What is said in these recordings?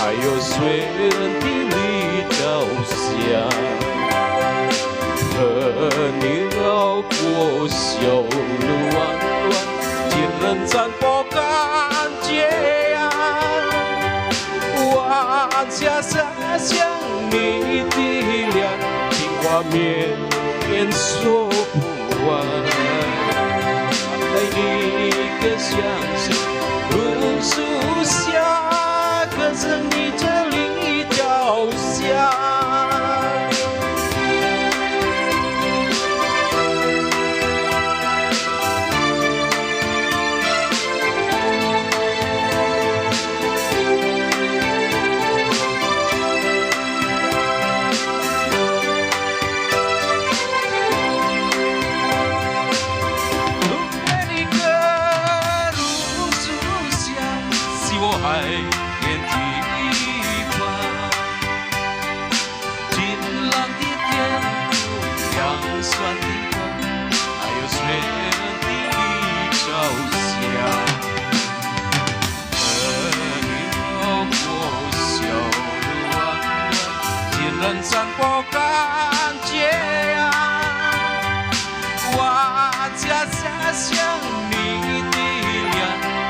还有水人的里脚下，和你绕过小路弯弯，天人斩破感觉呀，我家想象你的脸，情话绵绵说不完。爱你的相信如树下，可是你这里脚下。海边的地方，晴朗的天空，阳酸的光，还有水人的朝霞，和你绕过小路弯弯，天人散播感觉呀，我家家乡你的脸，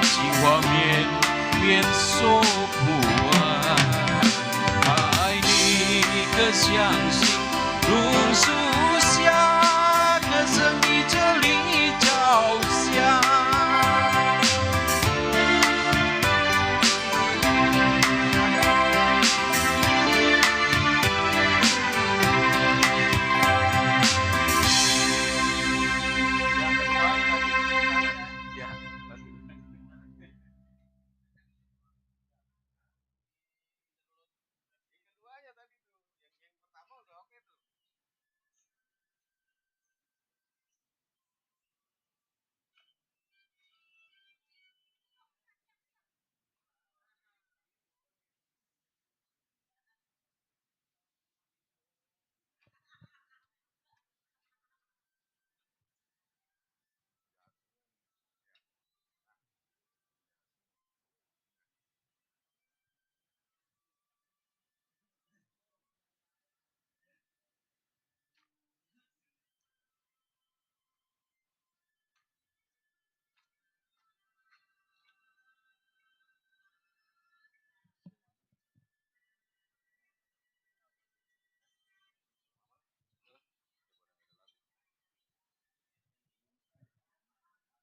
情话绵说不完，爱你的相信如树下，可是你这里脚下。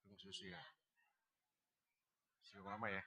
Tunggu susu ya. Susu lama ya.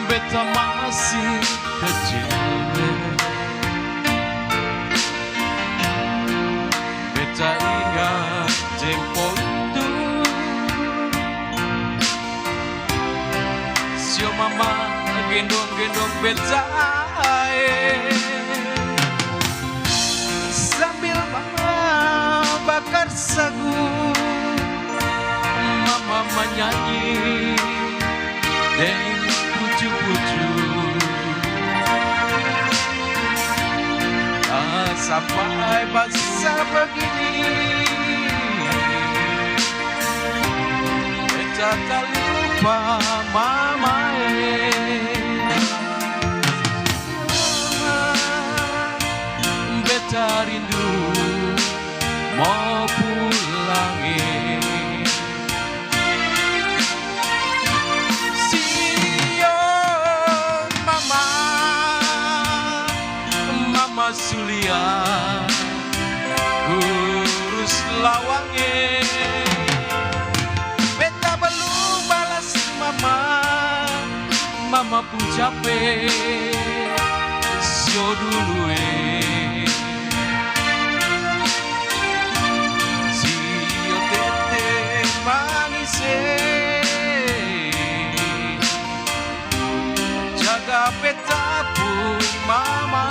beta masih kecil, beta ingat tempo itu. Sio mama gendong-gendong beta sambil mama bakar sagu, mama menyanyi dan pucu-pucu. Sampai basah begini, beta tak lupa mama. Beta rindu mau pulang. Sulia urus lawangnya, beta belum balas mama, mama pun capek sio dulu sio tete manis jaga beta pun mama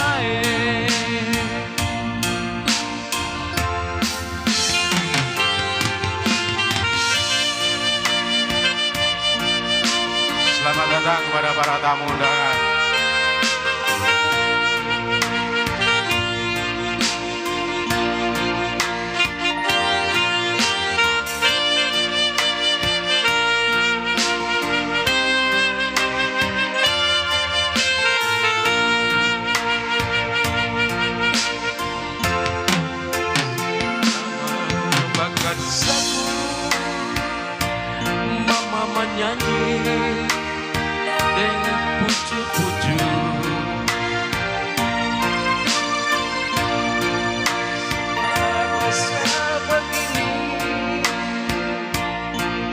Selamat datang kepada para tamu undangan. Bakar sagu, mama menyanyi dengan pucu-pucu. Masa begini,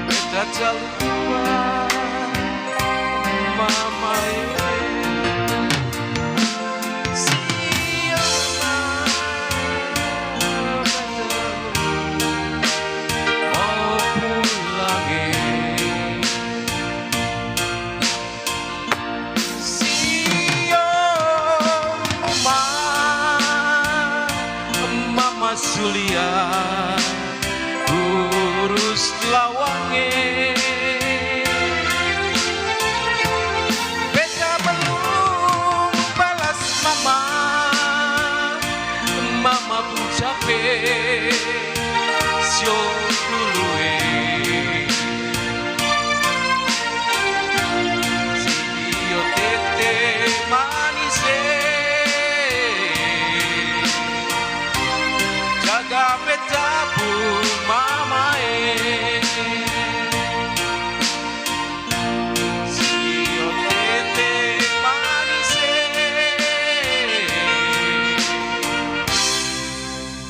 beta tak lupa mama. Sulia urus lawangnya, beta belum balas mama, mama pun capek sio dulu sio tete manis jaga beta pun mama sio tete manis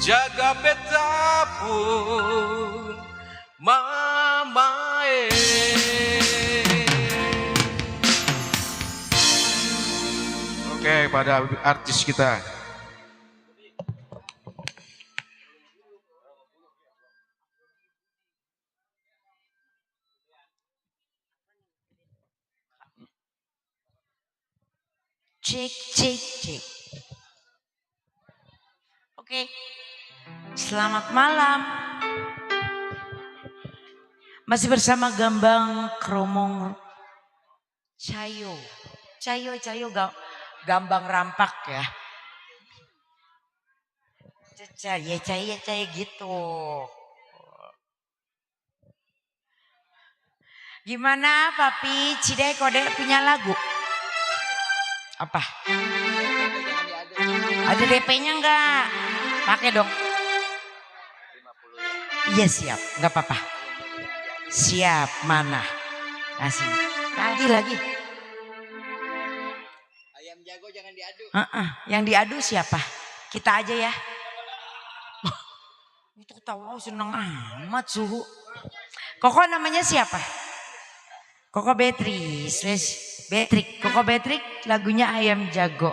jaga beta pun mama. Oke, pada artis kita. Cek, cek, cek. Oke, selamat malam. Masih bersama Gambang Kromong Cayo. Cayo, Gambang Rampak ya. Cayo gitu. Gimana Papi Cidai Kode punya lagu? Apa? Ada DP-nya enggak? Pakai dong. 50 ya. Iya siap, enggak apa-apa. Siap, mana? Kasih. Lagi. Ayam jago jangan diadu. Yang diadu siapa? Kita aja ya. Itu ketawa seneng amat suhu. Koko namanya siapa? Koko Beatrice. Betrik, Koko Betrik lagunya Ayam Jago.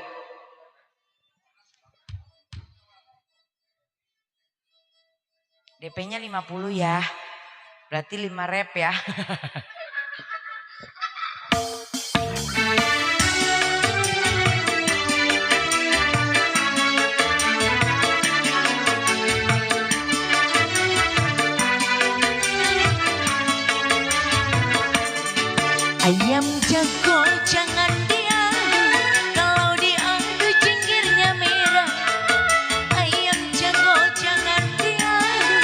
DP-nya 50 ya. Berarti 5 rep ya. Ayam jago jangan diadu, kalau diadu cingkirnya merah. Ayam jago jangan diadu,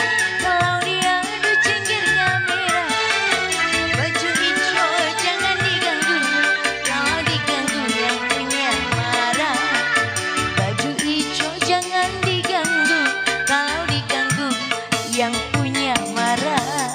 kalau diadu cingkirnya merah. Baju hijau jangan diganggu, kalau diganggu yang punya marah. Baju hijau jangan diganggu, kalau diganggu yang punya marah.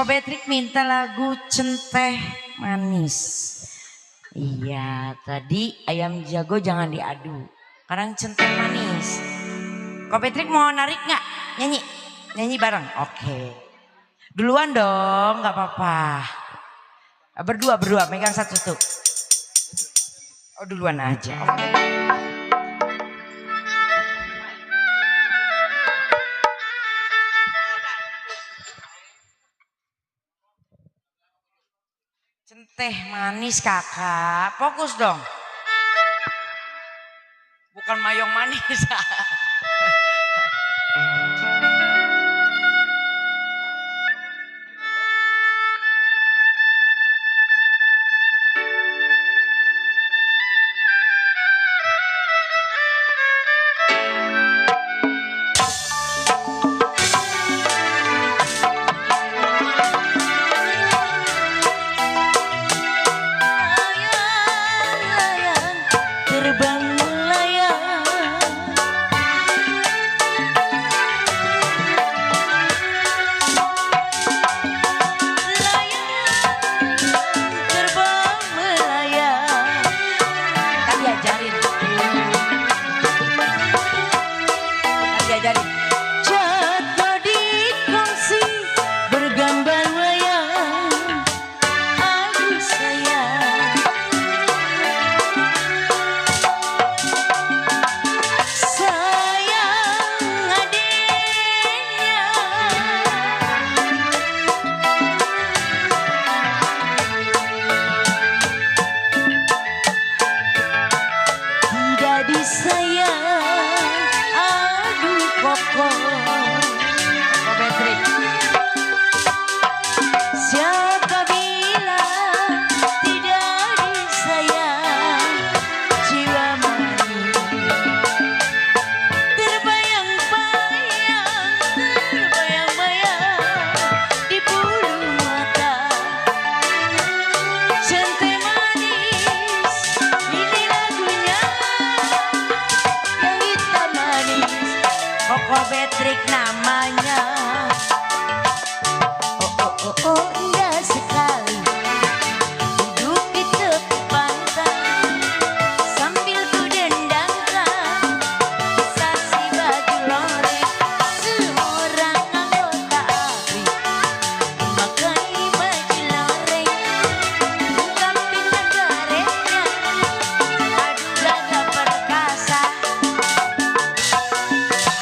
Patrick minta lagu Centeh Manis. Iya, tadi ayam jago jangan diadu. Sekarang Centeh Manis. Ko Patrick mau narik nggak? Nyanyi, nyanyi bareng. Oke. Duluan dong, nggak apa-apa. Berdua, megang satu. Oh duluan aja. Oke. Centeh manis kakak, fokus dong. Bukan mayong manis. Jatuh di kongsi bergambar wayang, aduh sayang, sayang adiknya, tidak disayang. Koko Patrick, siapa bilang tidak disayang, jiwa manis terbayang-bayang di bulu mata. Centeh manis, ini lagunya yang hitam manis. Koko Patrick namanya. Oh, indah sekali duduk di tepi pantai sambil ku dendangkan sasi baju loreng seorang anggota ABRI memakai baju loreng ungkapin garetnya adu gagah perkasa.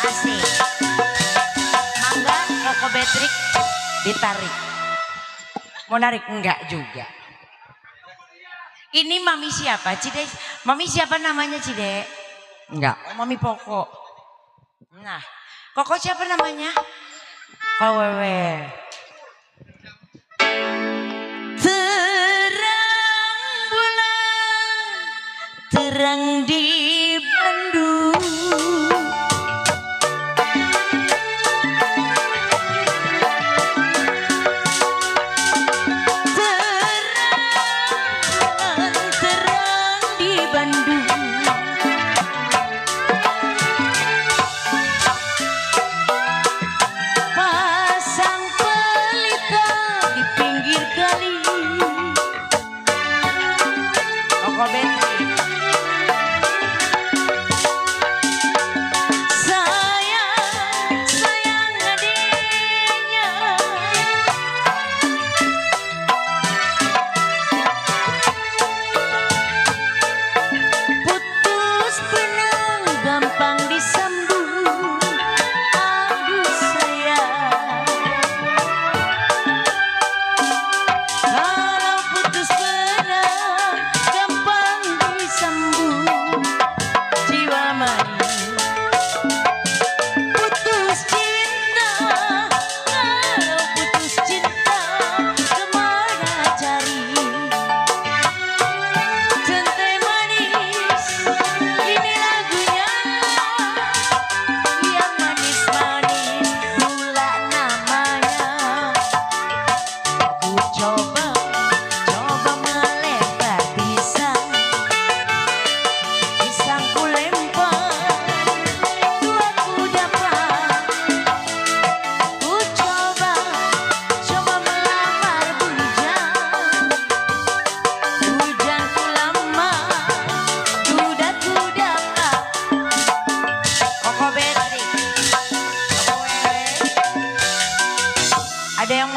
Asik. Mangga Koko Patrick ditarik. Mau narik? Enggak juga. Ini mami siapa Cide? Mami siapa namanya Cide? Enggak, oh, mami Poko. Nah, Koko siapa namanya? Ko Wewe. Terang bulan, terang di Bandung.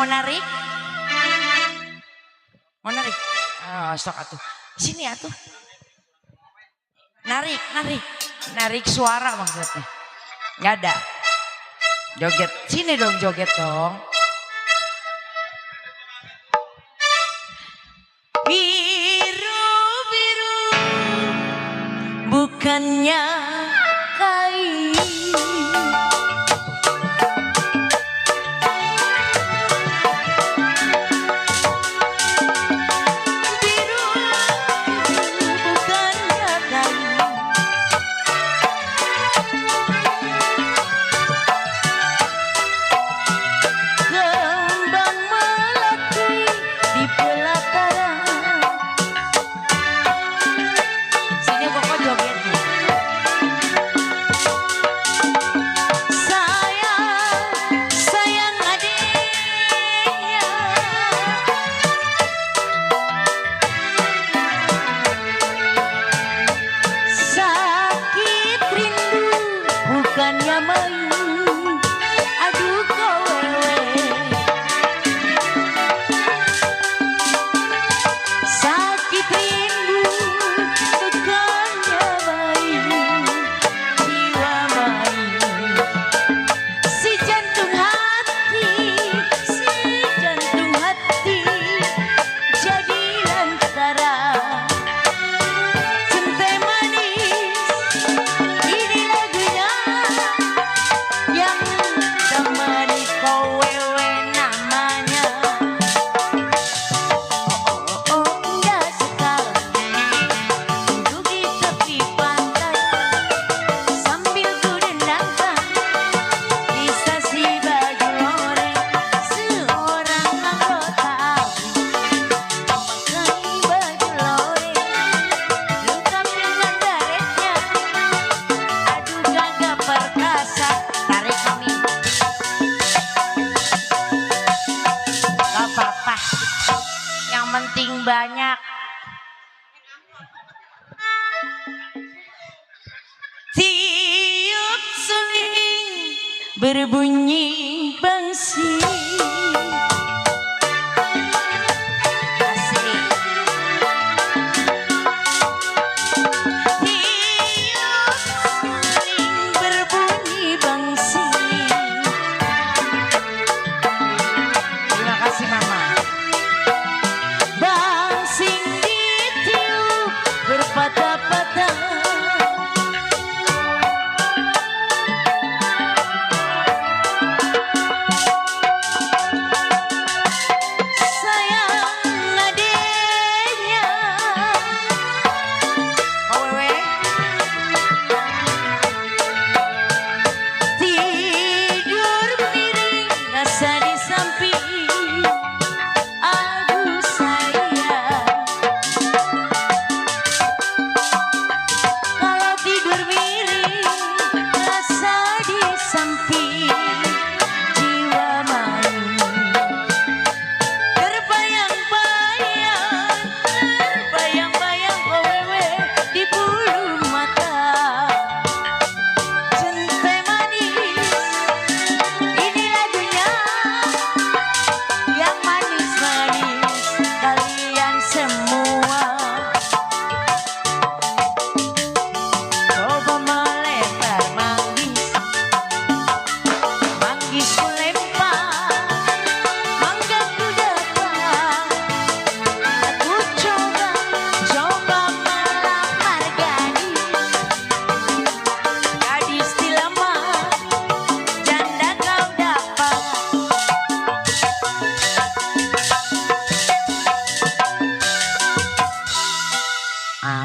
mau narik? Mau narik? Oh, sok atuh. Sini atuh. Narik suara maksudnya. Gak ada. Joget, sini dong joget dong. Biru-biru bukannya kain. Banyak tiup suling berbunyi bangsi.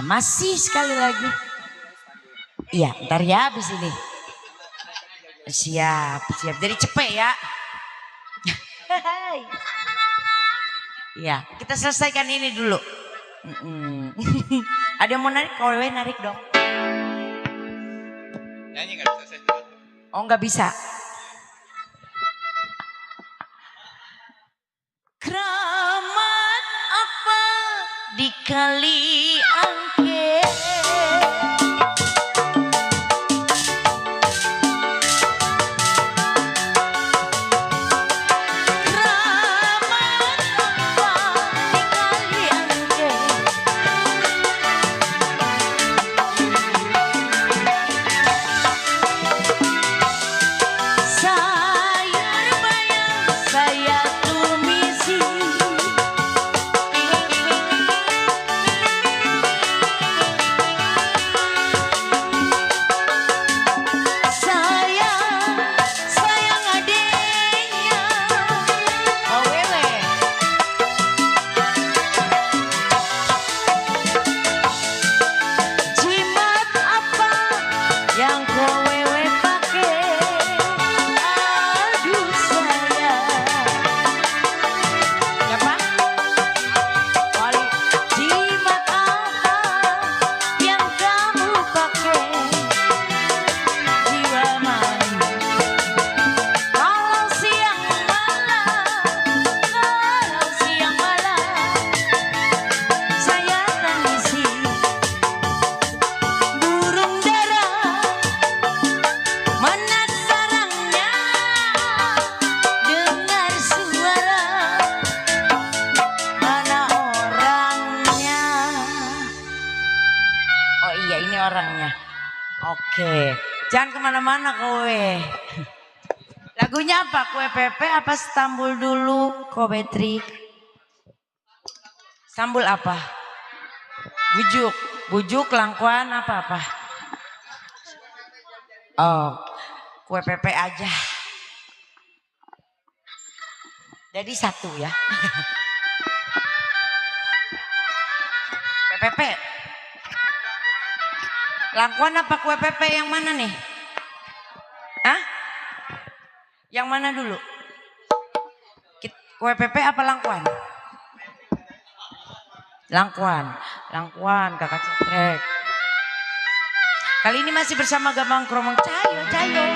Masih sekali lagi. Iya, ntar ya habis ini. Siap. Jadi cepet ya. Iya, kita selesaikan ini dulu. Ada yang mau narik? Kalau narik dong. Nyanyi nggak bisa saya. Oh, nggak bisa. Keramat apa di kali angke? Keramat Jangan kemana-mana kowe. Lagunya apa? Kue Pepe apa Stambul dulu? Kobetrik. Stambul apa? Bujuk. Bujuk, langkuan apa-apa? Oh, Kue Pepe aja. Jadi satu ya. Kue Pepe. Langkuan apa Kue Pepe yang mana nih? Hah? Yang mana dulu? Kue Pepe apa langkuan? Langkuan. Langkuan kakak cetrek. Kali ini masih bersama Gambang Kromong. Cayo, cayo.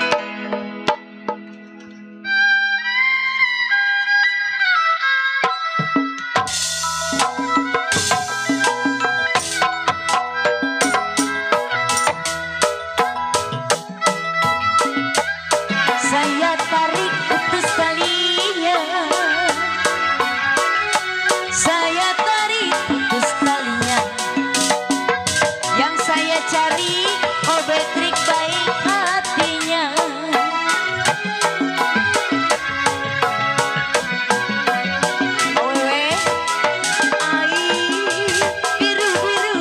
Saya tarik putus talinya. Saya tarik putus talinya. Yang saya cari Kobetrik baik hatinya. Owe, air biru-biru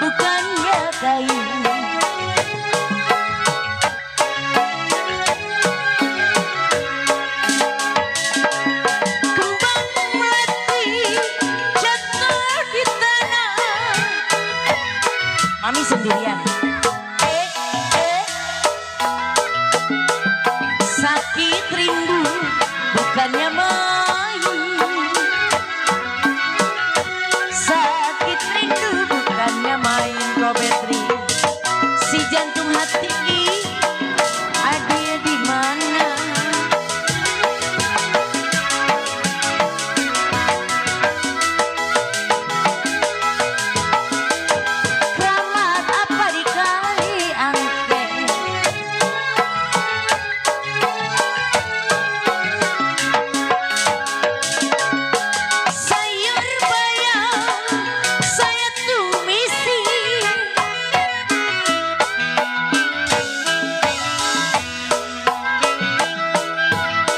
bukannya kayu. Kembang mati jatuh di tanah. Mami sendirian. Sakit rindu bukannya main. Sakit rindu bukannya main Kobetrik. Si jantung hati ada di mana? Keramat apa di kali angke? Sayur bayam saya tumisi.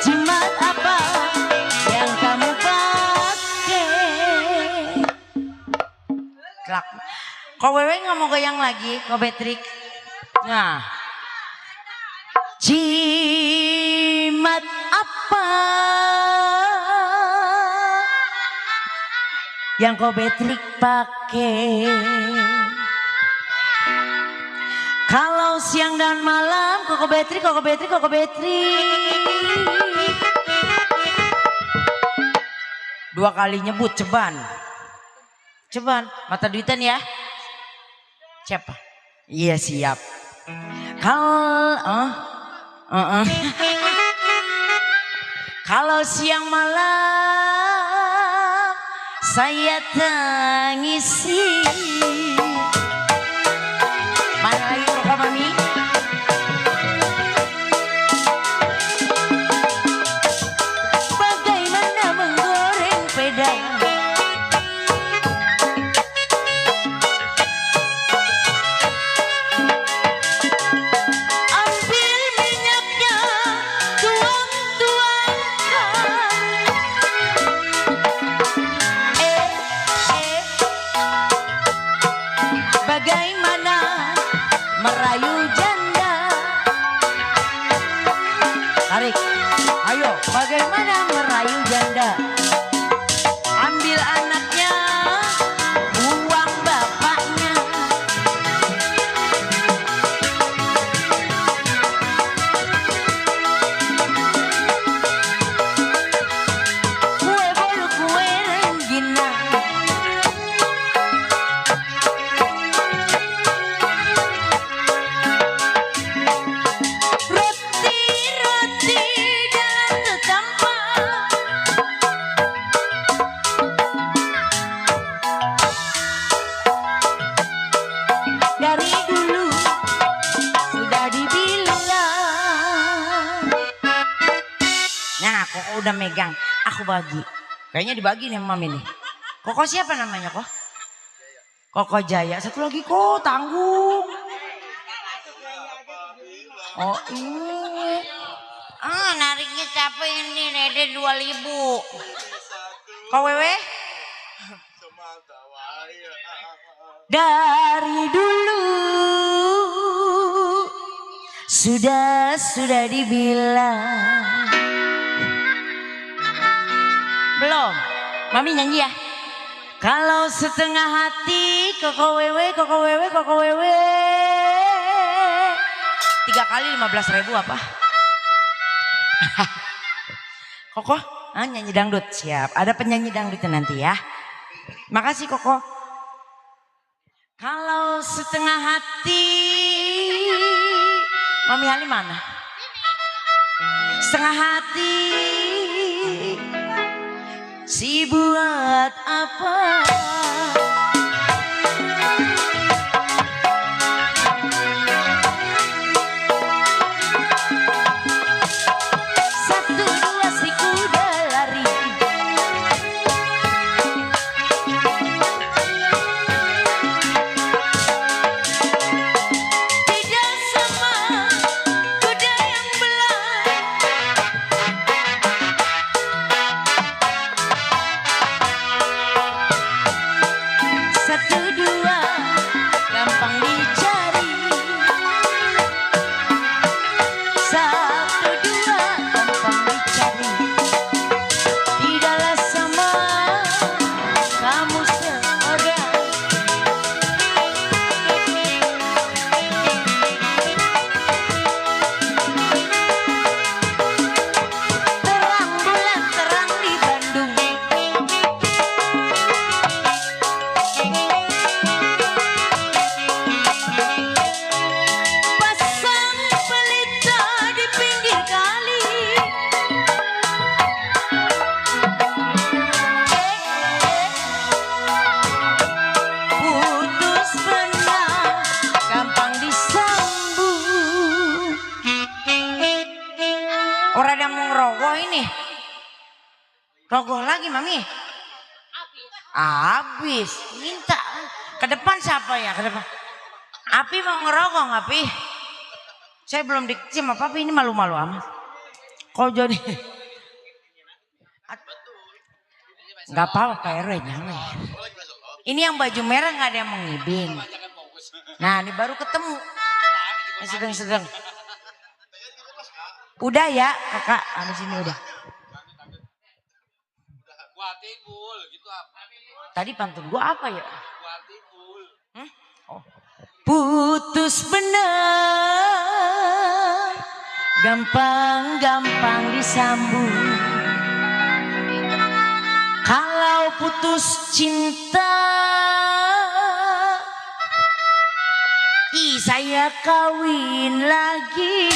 Jimat apa yang kamu pakai? Kelak. Kok Wewe nggak mau goyang lagi, Kobetrik? Nah, jimat apa yang Kobetrik pakai? Kalau siang dan malam, Kobetrik. Dua kali nyebut ceban. Ceban, mata duitan ya. Siapa? Iya siap. Kalau siang malam saya tangisi. Mana lagi kok Mami? Bagaimana menggoreng pedang? Ambil minyaknya, tuang-tuangkan. Bagaimana merayu janda? Tarik, ayo. Bagaimana merayu janda? Ambil anaknya, buang bapaknya. Kue bolu, kue rengginang. Roti-roti jalan setampak. Dari dulu sudah dibilang. Nah, Koko udah megang, aku bagi. Kayaknya dibagi nih sama Mami nih. Koko siapa namanya kok? Koko Jaya. Satu lagi kok tanggung. Oh ini. Nariknya capek ini Dede 2.000. Kau wewe? Dari dulu sudah dibilang. Belum. Mami nyanyi ya. Kalau setengah hati koko wewe. 3 kali 15.000 apa? Koko, nyanyi dangdut. Siap, ada penyanyi dangdutnya nanti ya. Makasih Koko. Kalau setengah hati, Mami Halim mana? Setengah hati, si buat apa? Orang ada mau ngerogoh ini. Rogoh lagi Mami. Habis. Minta. Ke depan siapa ya? Ke depan. Api mau ngerogoh nggak Pi? Saya belum dicium apa Pi, ini malu-malu amat. Kok jadi? Nggak apa-apa Pak RW jangan. Ini yang baju merah nggak ada yang mau ngibing. Nah ini baru ketemu. Sedang. Udah ya kakak, habis ini udah. Tadi pantun gua apa ya? Oh. Putus benar, gampang disambung. Kalau putus cinta, saya kawin lagi.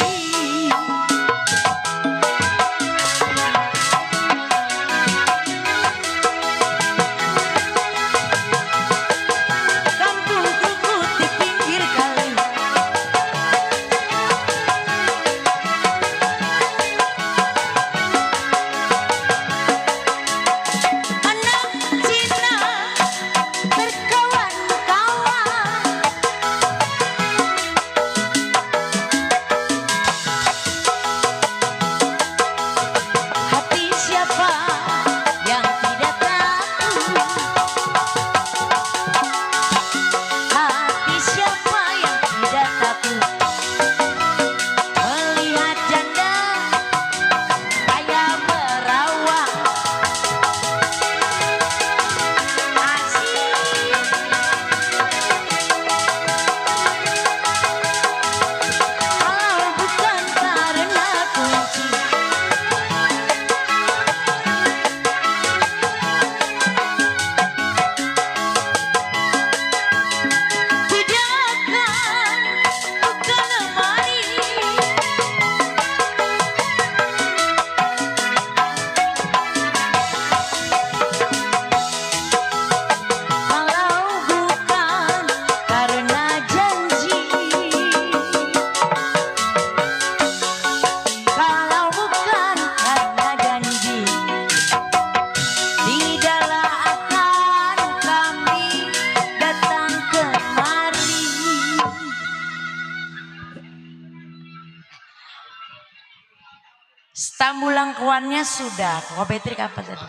Stambulangkuannya sudah. Kok Patrick apa tadi?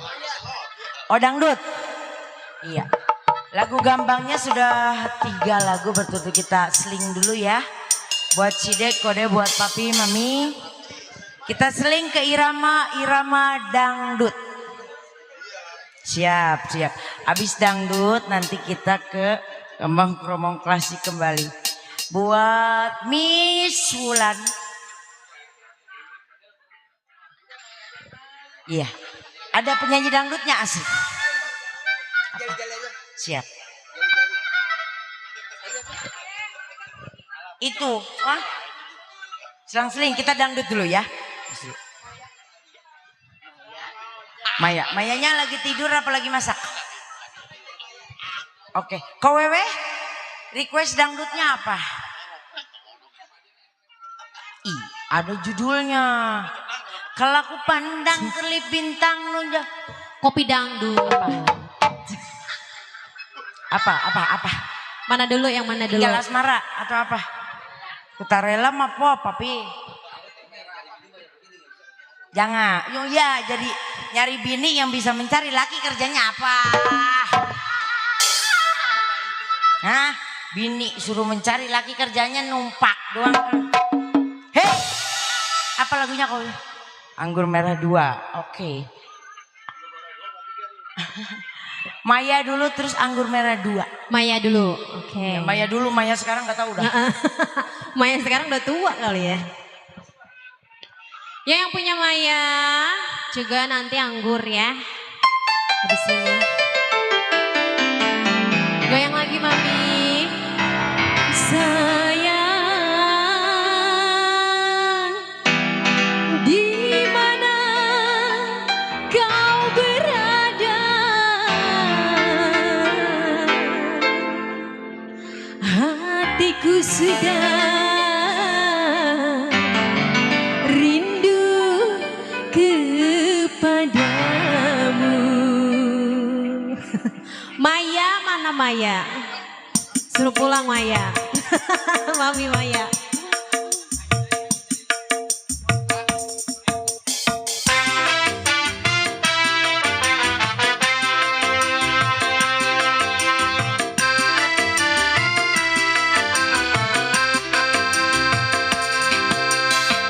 Oh dangdut. Iya. Lagu gambangnya sudah 3 lagu berturut kita seling dulu ya. Buat Cidek, kode buat papi, mami. Kita seling ke irama dangdut. Siap. Habis dangdut nanti kita ke kembang kromong klasik kembali. Buat Miss Wulan. Iya. Ada penyanyi dangdutnya asik. Siap. Itu, selang-seling kita dangdut dulu ya. Mayanya lagi tidur apa lagi masak? Oke, kau Wewe, request dangdutnya apa? Ada judulnya. Kalau aku pandang kelip bintang nunjuk. Kopi dangdut. Apa? Mana dulu, yang mana dulu? Tinggal asmara atau apa? Kutarela apa papi? Jangan, ya jadi nyari bini yang bisa mencari laki kerjanya apa? Hah? Bini suruh mencari laki kerjanya numpak doang. Hei, apa lagunya kau? Anggur Merah 2, oke. Maya dulu terus Anggur Merah 2. Maya dulu, oke. Ya, Maya dulu, Maya sekarang gak tahu udah. Maya sekarang udah tua kali ya. Ya yang punya Maya juga nanti anggur ya. Habis ini. Goyang lagi mami. Sayang, di mana kau berada? Hatiku sudah Maya, mana Maya? Suruh pulang Maya. Mami Maya.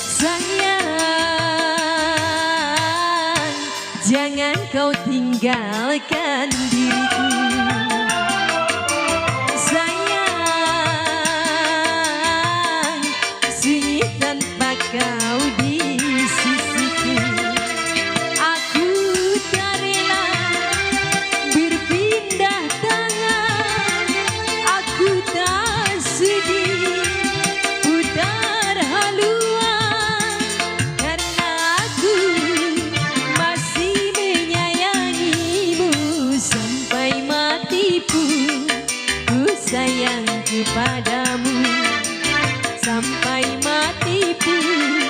Sayang, jangan kau tinggalkan diriku. Sayang, sunyi tanpa kau di sisiku. Aku tak rela berpindah tangan. Aku tak sudi putar haluan. Karena aku masih menyayangimu. Sampai mati pun ku sayang kepadamu. Sampai mati pun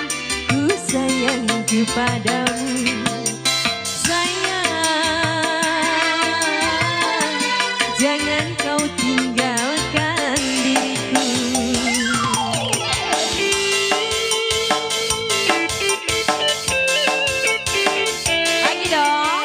ku sayang kepadamu. Sayang, jangan kau tinggalkan diriku. Lagi dong.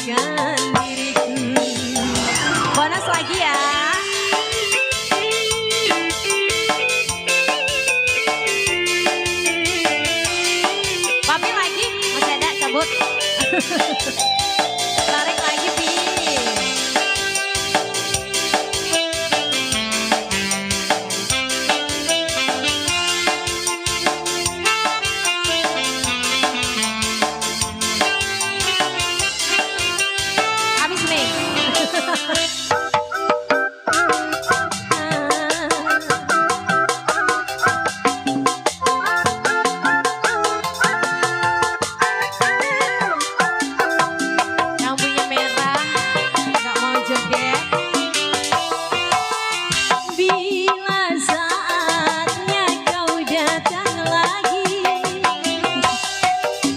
tinggalkan diriku. Bonus lagi ya. Papi lagi, masih ada cabut. Tarik lagi Pi. Habis nih. Yang punya merah nggak mau joget. Bila saatnya kau datang lagi,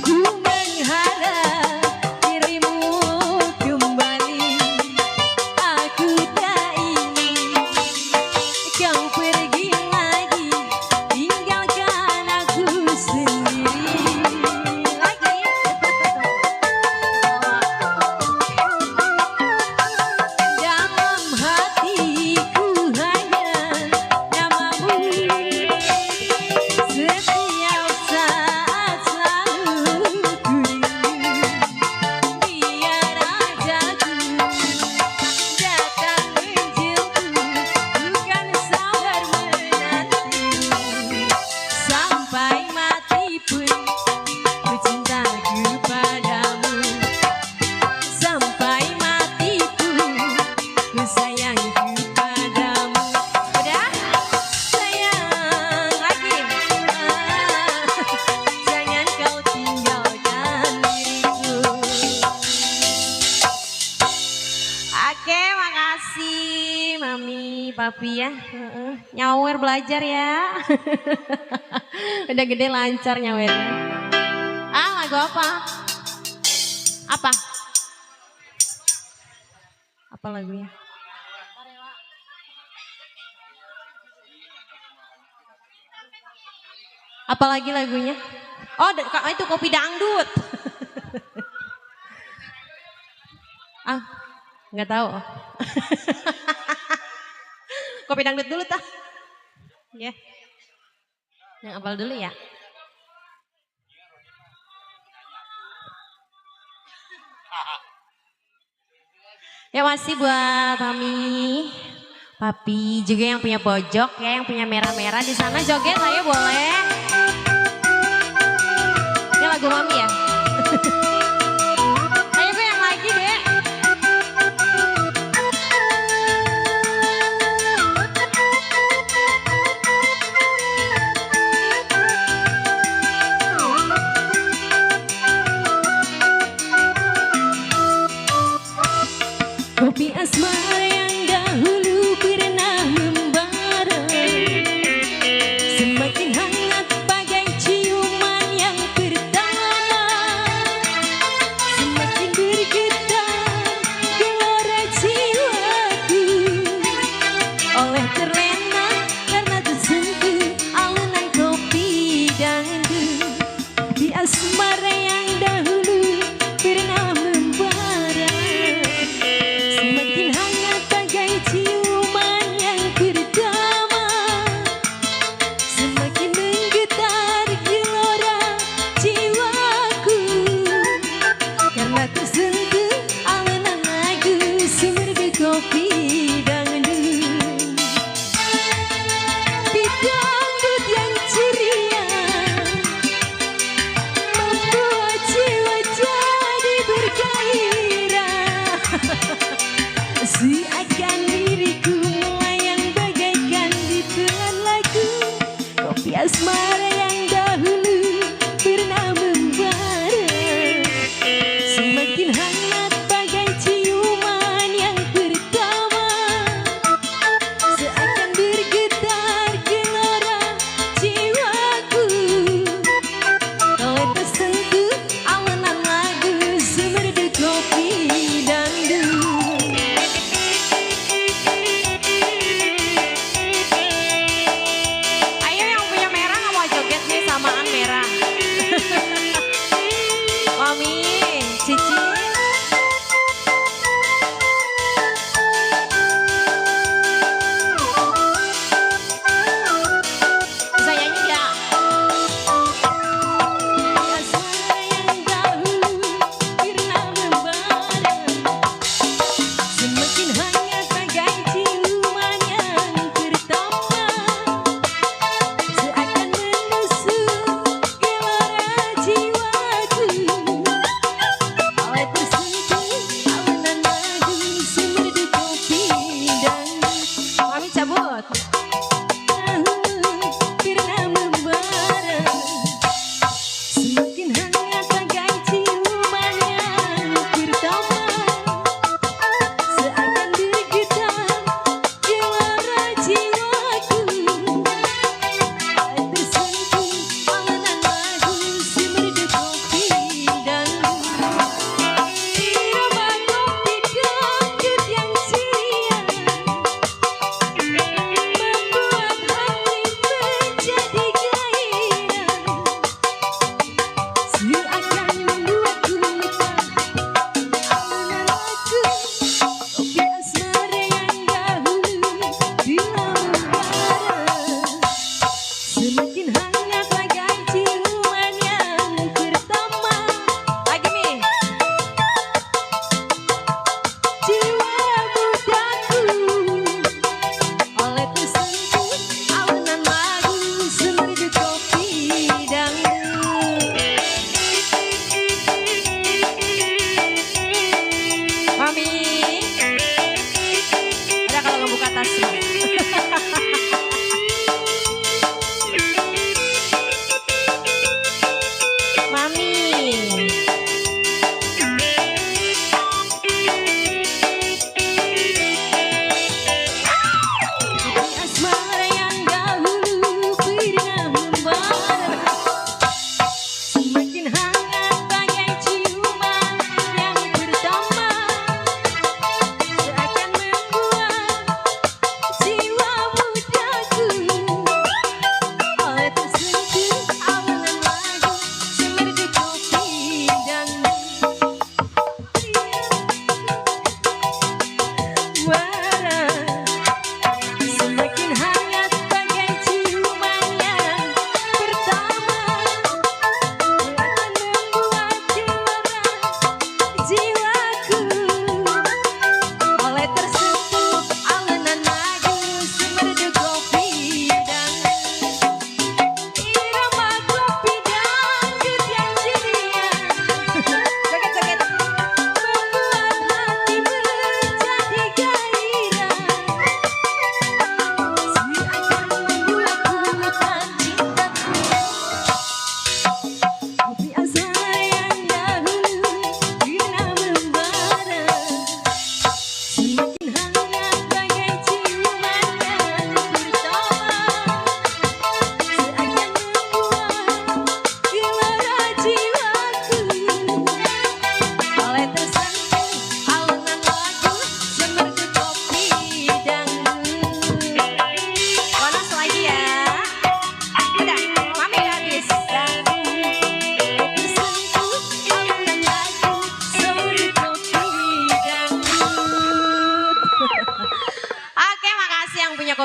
ku mengharap dirimu kembali. Aku tak ingin kau pergi lagi, tinggalkan aku sendiri lagi. Dalam hatiku hanya namamu, setiap saat selalu ku rindu. Biar rajaku datang menjemput, bukan sabar menanti. Sampai mati pun ku cinta kepadamu. Sampai mati pun ku sayang kepadamu. Udah? Sayang lagi. Jangan kau tinggalkan diriku. Oke, makasih Mami, Papi ya. Nyawer belajar ya. Udah gede lancar nyawernya. Lagu apa? Apa? Apa lagunya? Apa lagi lagunya? Oh, itu Kopi Dangdut. Nggak tahu. Kopi Dangdut dulu tah. Ya. Yang apal dulu ya. Ya masih buat Mami, Papi juga yang punya pojok ya, yang punya merah-merah di sana joget saya boleh. Ini lagu Mami ya. Ayo gue yang lagi deh. Kopi asmara yang dahulu pernah membara, semakin hangat bagai ciuman yang pertama, semakin bergetar gelora jiwaku, oleh terlena karena tersentuh alunan kopi dangdut. Kopi asmara yang dahulu pernah membara, semakin hangat bagai ciuman yang pertama, semakin menggetar gelora jiwaku, karena tersentuh alunan lagu sumber kopi dangdut. Kopi dangdut yang ceria membuat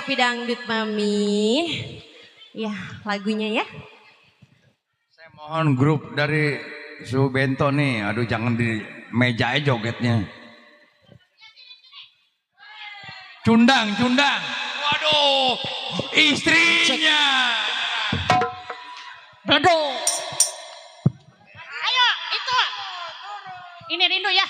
Kopi Dangdut Mami. Ya, lagunya ya. Saya mohon grup dari Su Bento nih, aduh jangan di meja aja jogetnya. Cundang, cundang. Waduh, istrinya. Beleduk. Ayo, itu. Ini rindu ya.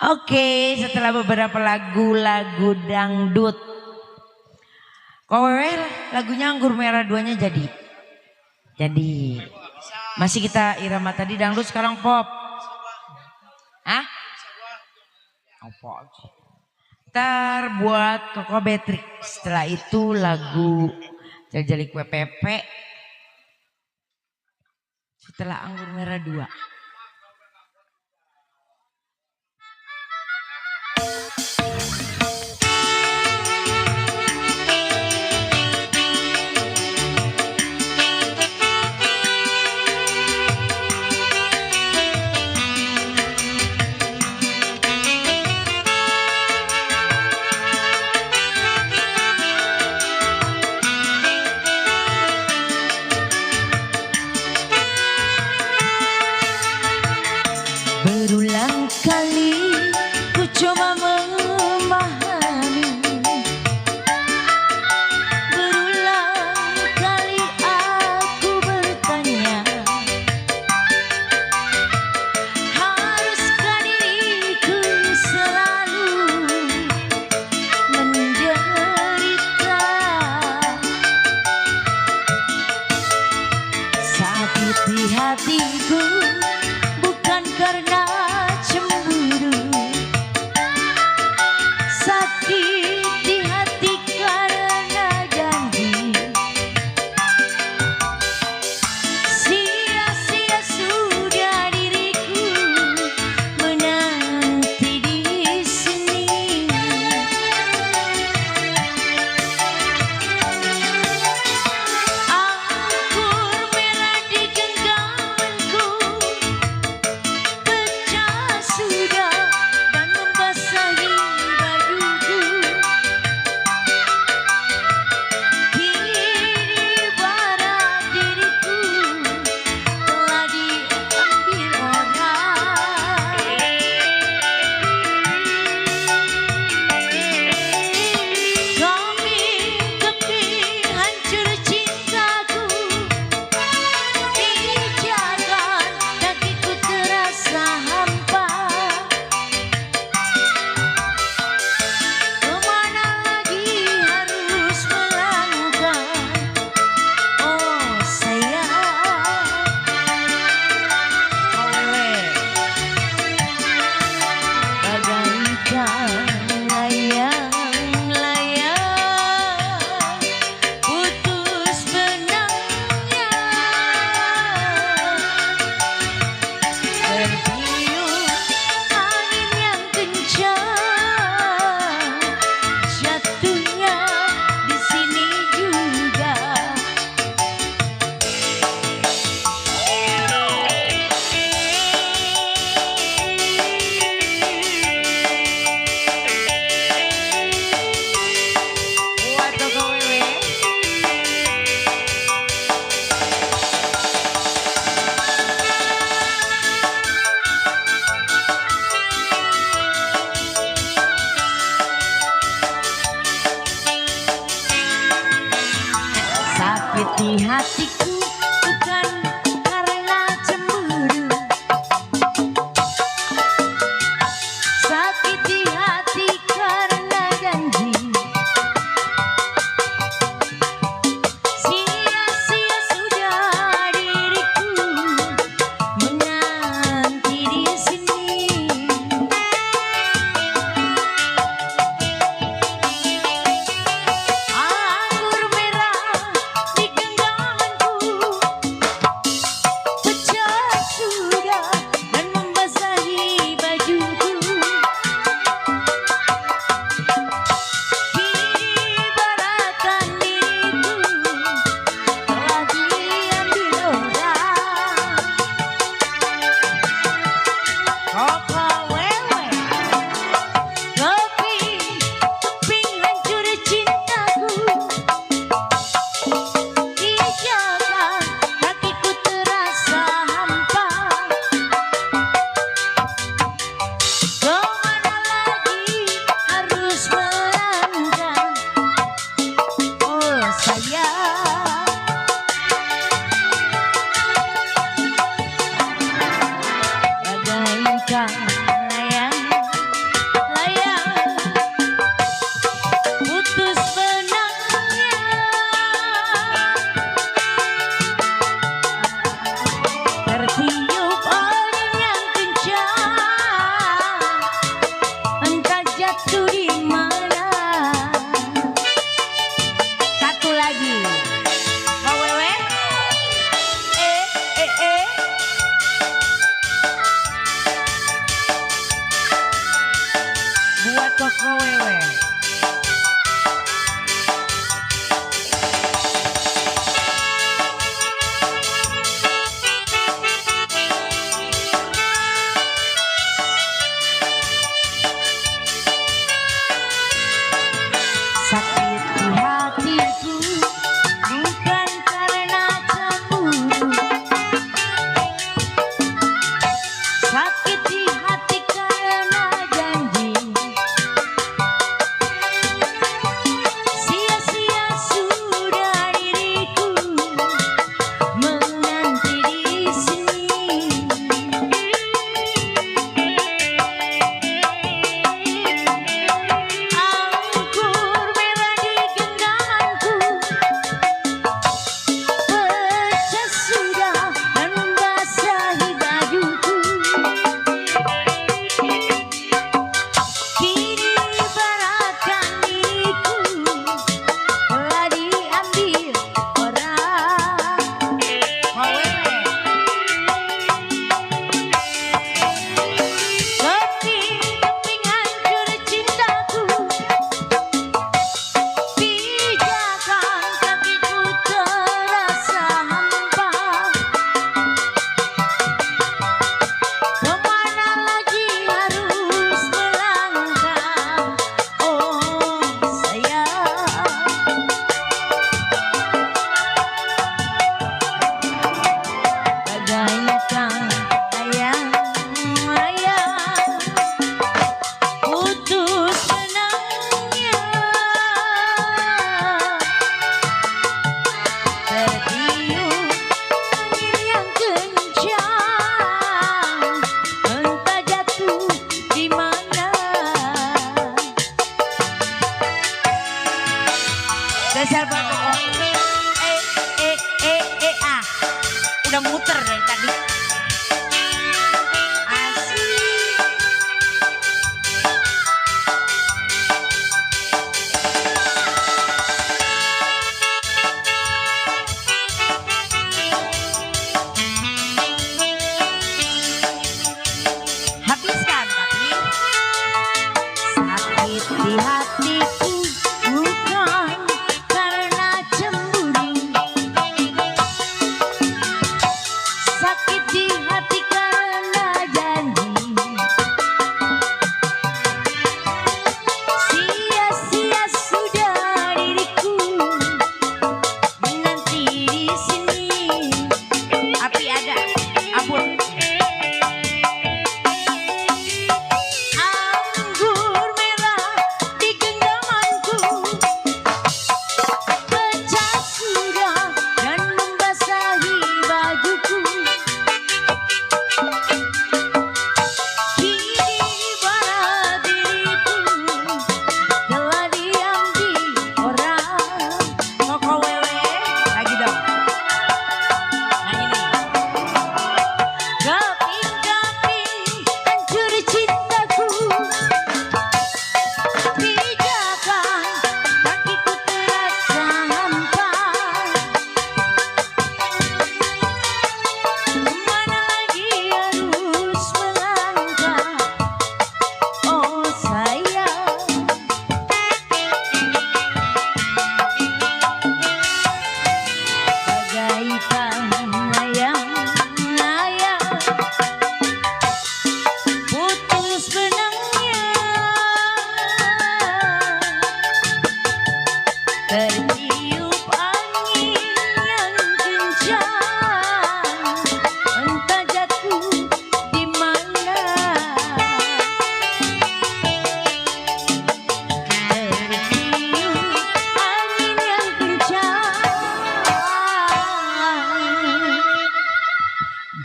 Oke, setelah beberapa lagu-lagu dangdut. Kowe lagunya Anggur Merah 2-nya jadi. Masih kita irama tadi dangdut, sekarang pop. Hah? Apa? Ntar buat Koko Betrik. Setelah itu lagu Jali-Jali Kue Pepe. Setelah Anggur Merah 2. Berulang kali ku coba memahami, berulang kali aku bertanya, haruskah diriku selalu menderita? Sakiti hatiku bukan karena cemburu, sakit di hati karena janji. Sia-sia sudah diriku menanti di sini. Anggur merah di genggamanku pecah sudah dan membasahi bajuku. Kini barat diriku telah diambil orang. Kami tepi hancur cintaku, pijakan kakiku terasa hampa. Kemana lagi harus melangkah? Oh sayang, bagaikan layang-layang putus benangnya, tertiup angin yang kencang, jatuhnya di sini juga. Buat Koko Wewe. Sakiti hatiku bukan karena cemburu, sakiti hati karena janji. Sia-sia sudah diriku menanti di sini. Anggur merah di genggamanku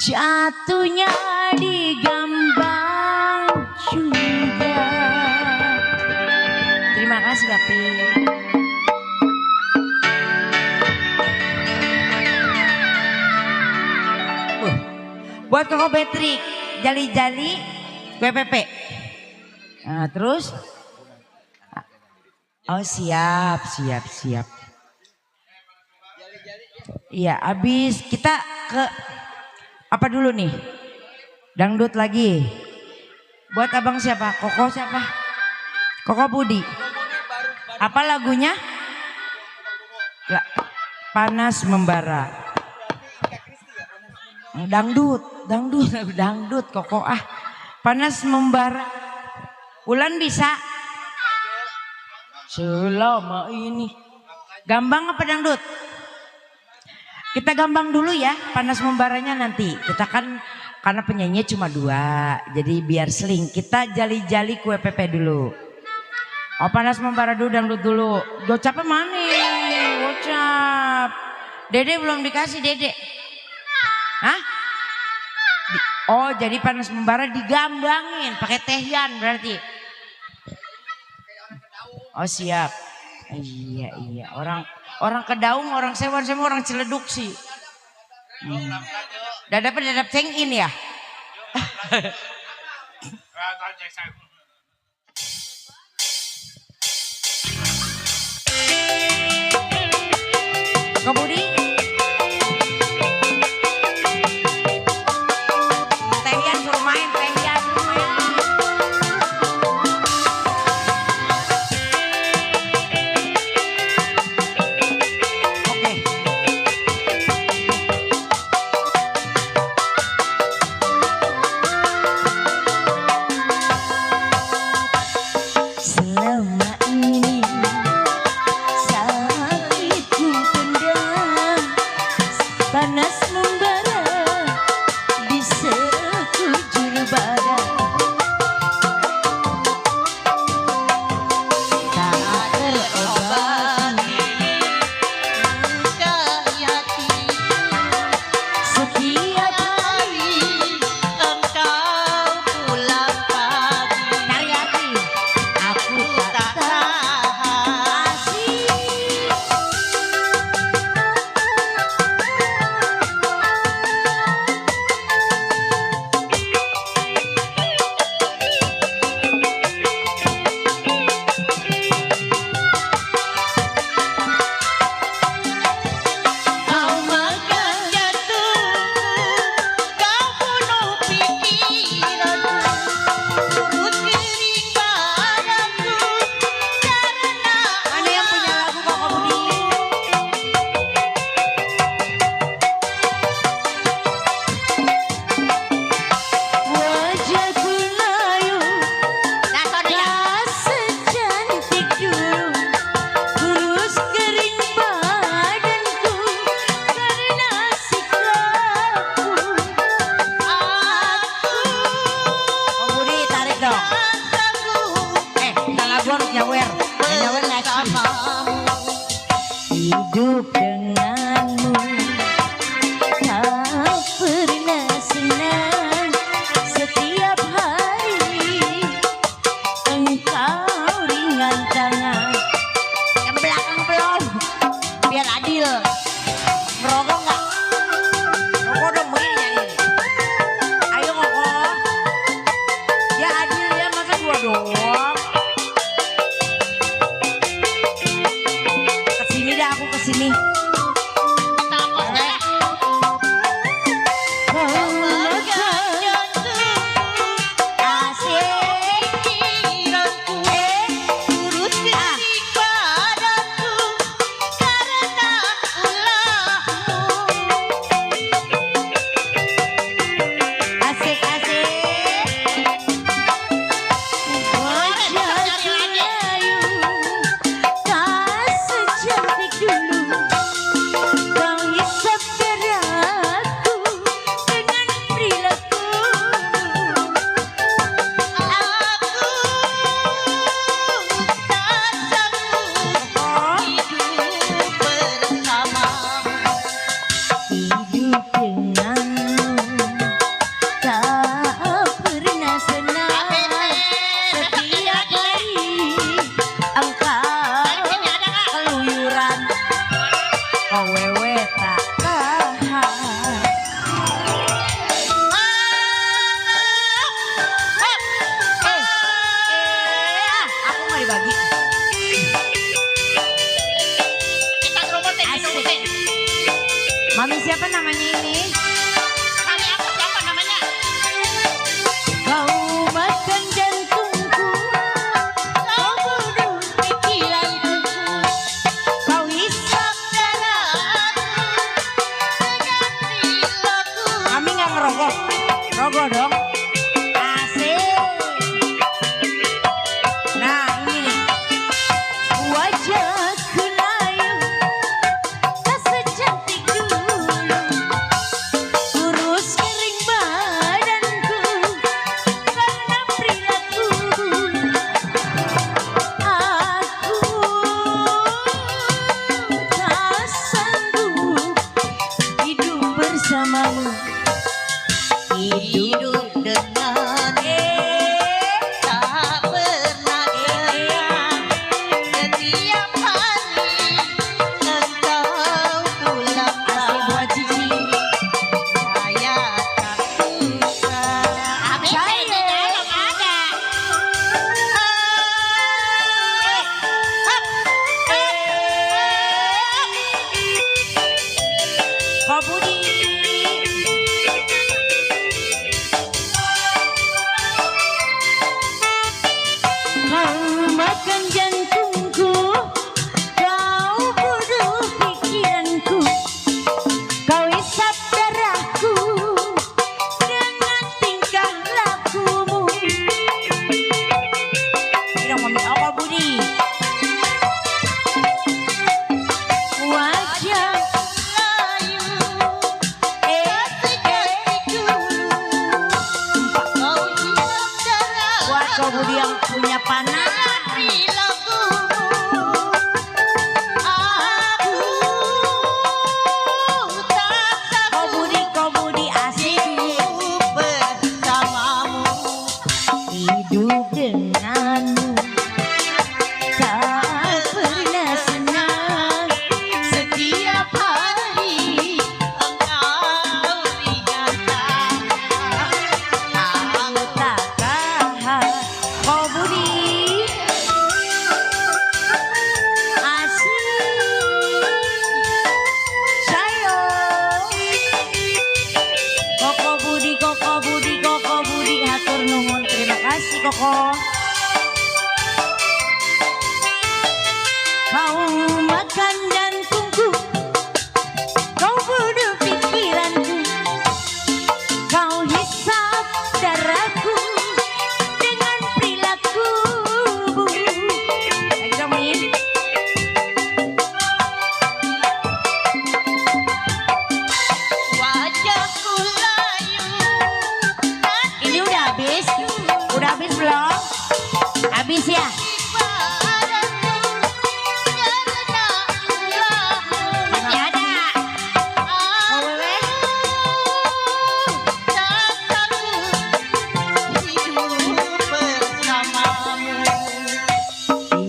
jatuhnya di Gambang juga. Terima kasih Bapi. Buat Koko Patrick, jali-jali WPP. Nah, terus? Oh siap. Iya, abis kita ke apa dulu nih? Dangdut lagi. Buat abang siapa? Koko siapa? Koko Budi. Apa lagunya? Panas Membara. Dangdut Koko ah. Panas Membara. Ulan bisa? Selama ini. Gambang apa dangdut? Kita gambang dulu ya, Panas Membaranya nanti. Kita kan karena penyanyinya cuma 2, jadi biar seling. Kita jali-jali kue pepe dulu. Oh Panas Membara dulu, dangdut dulu. Gocapnya mana? Gocap. Dede belum dikasih Dede. Hah? Oh jadi Panas Membara digambangin, pakai tehyan berarti. Oh siap. Iya orang Kedaung, orang Sewan, semua orang Ciledug sih. Dadap cengin ya. Kebudi. Tehyan suruh main, tehyan suruh main. Selama ini sakitku pendam. wewe tak tahan. Aku nggak dibagi. Kita kerumutin, kerumutin. Mami siapa namanya ini? Mami aku siapa namanya? Kau makan jantungku, kau bunuh pikiranku, kau hisap darahku dengan perilaku. Mami nggak ngerokok, rokok dong. Asik. Nah ini nih. Wajahku layu, tak secantik dulu. Kurus kering badanku karena perilaku. Aku tak sanggup hidup bersamamu. Hidup dengan tak pernah tenang. Setiap hari engkau pulang Asik buat Cici. saya tak suka. Habis ini belum ada. Kau Budi. Kau makan jantungku, kau bunuh pikiranku, kau hisap darahku dengan tingkah lakumu. Bilang Mami, oh Kau Budi. Wajah layu, tak secantik dulu. Kau hisap darahku. Buat Kau Budi yang punya panah. Kau Budi asik. Hidup denganmu tak pernah senang. Setiap hari engkau ingatkan. Aku tak tahan. Kau Budi. Asik. Sayang. Koko Budi, Koko Budi, Koko Budi. Hatur nuhun. Terima kasih Koko. Kau makan jantungku, kau bunuh pikiranku, kau hisap darahku dengan perilaku. Lagi dong Min. Wajahku layu, Ini udah habis? Udah habis belum? Habis ya? Masih ada. Kau Wewe?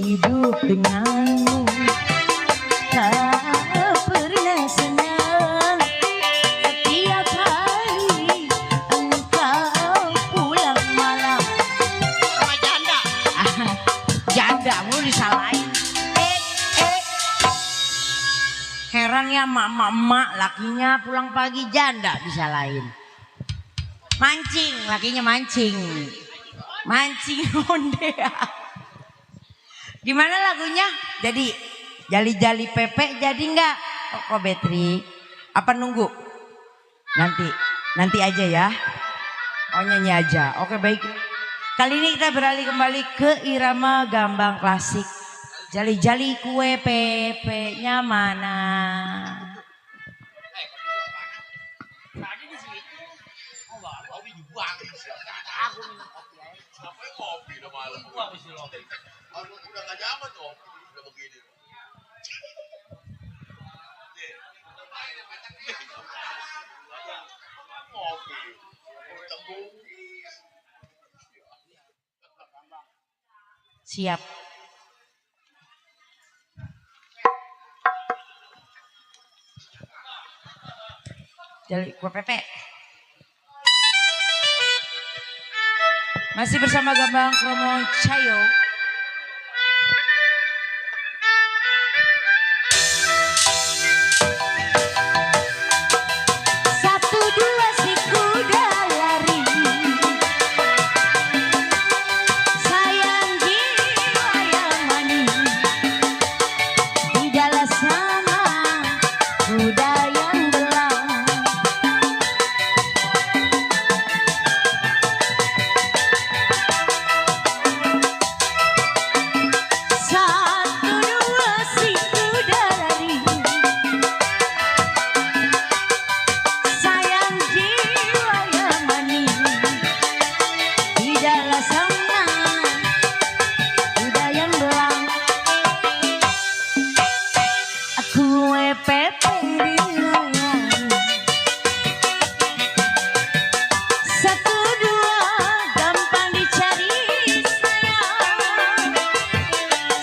Hidup denganmu tak pernah senang. Setiap hari engkau pulang malam. Sama janda. Janda mulu disalahin. Heran ya emak-emak lakinya pulang pagi janda disalahin. Mancing, lakinya mancing. Mancing onde. Gimana lagunya? Jadi jali-jali pepe jadi nggak? Kok Betri? Apa nunggu? Nanti aja ya. Oh nyanyi aja. Oke baik. Kali ini kita beralih kembali ke irama gambang klasik. Jali-jali kue pepe-nya mana? Udah gak nyaman tuh, udah begini. Siap. Jali kue pepe. Masih bersama Gambang Kromo Cayo. Satu dua si kuda lari, sayang jiwa yang manis, tidaklah sama kuda yang belang. Satu dua si kuda lari, sayang jiwa yang manis, tidaklah sama kuda yang belang. Aku pepe dilayani, satu dua gampang dicari sayang,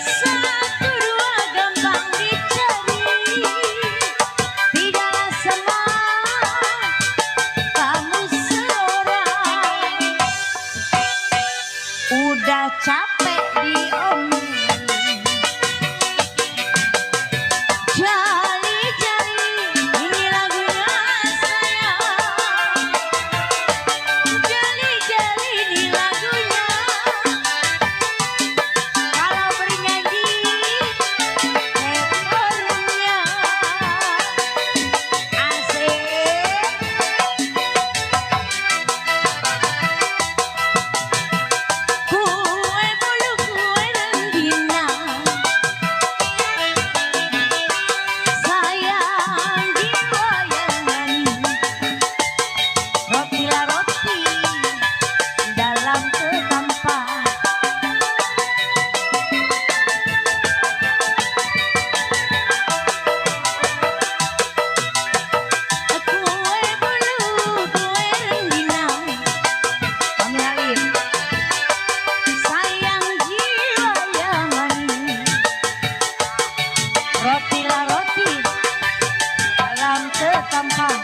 satu dua gampang dicari, tidaklah sama kamu seorang. Udah capek diomelin, jali-jali ini lagunya sayang, jali-jali ini lagunya. Kalau bernyanyi lepernya asik. Kue bolu kue rengginang, sayang jiwa yang manis, rotilah roti dalam ketampan. Kue bolu kue rengginang, Mami Halim. Sayang jiwa yang manis, rotilah roti dalam ketampan.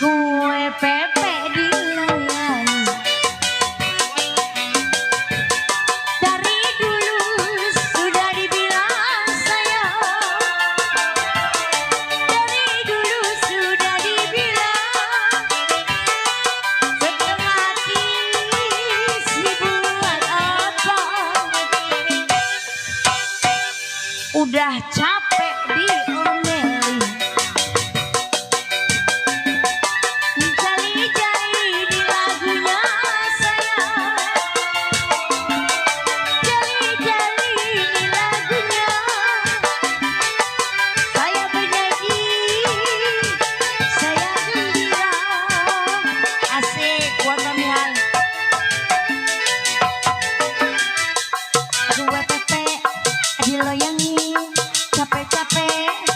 Aku pepe dilayani, dari dulu sudah dibilang sayang, dari dulu sudah dibilang, setengah hati si buat apa. Udah capek diomelin, jali-jali di lagunya sayang, jali-jali di lagunya. Saya bernyanyi, saya gembira. Asik buat Mami Hal. Kue pepe diloyangi, capek-capek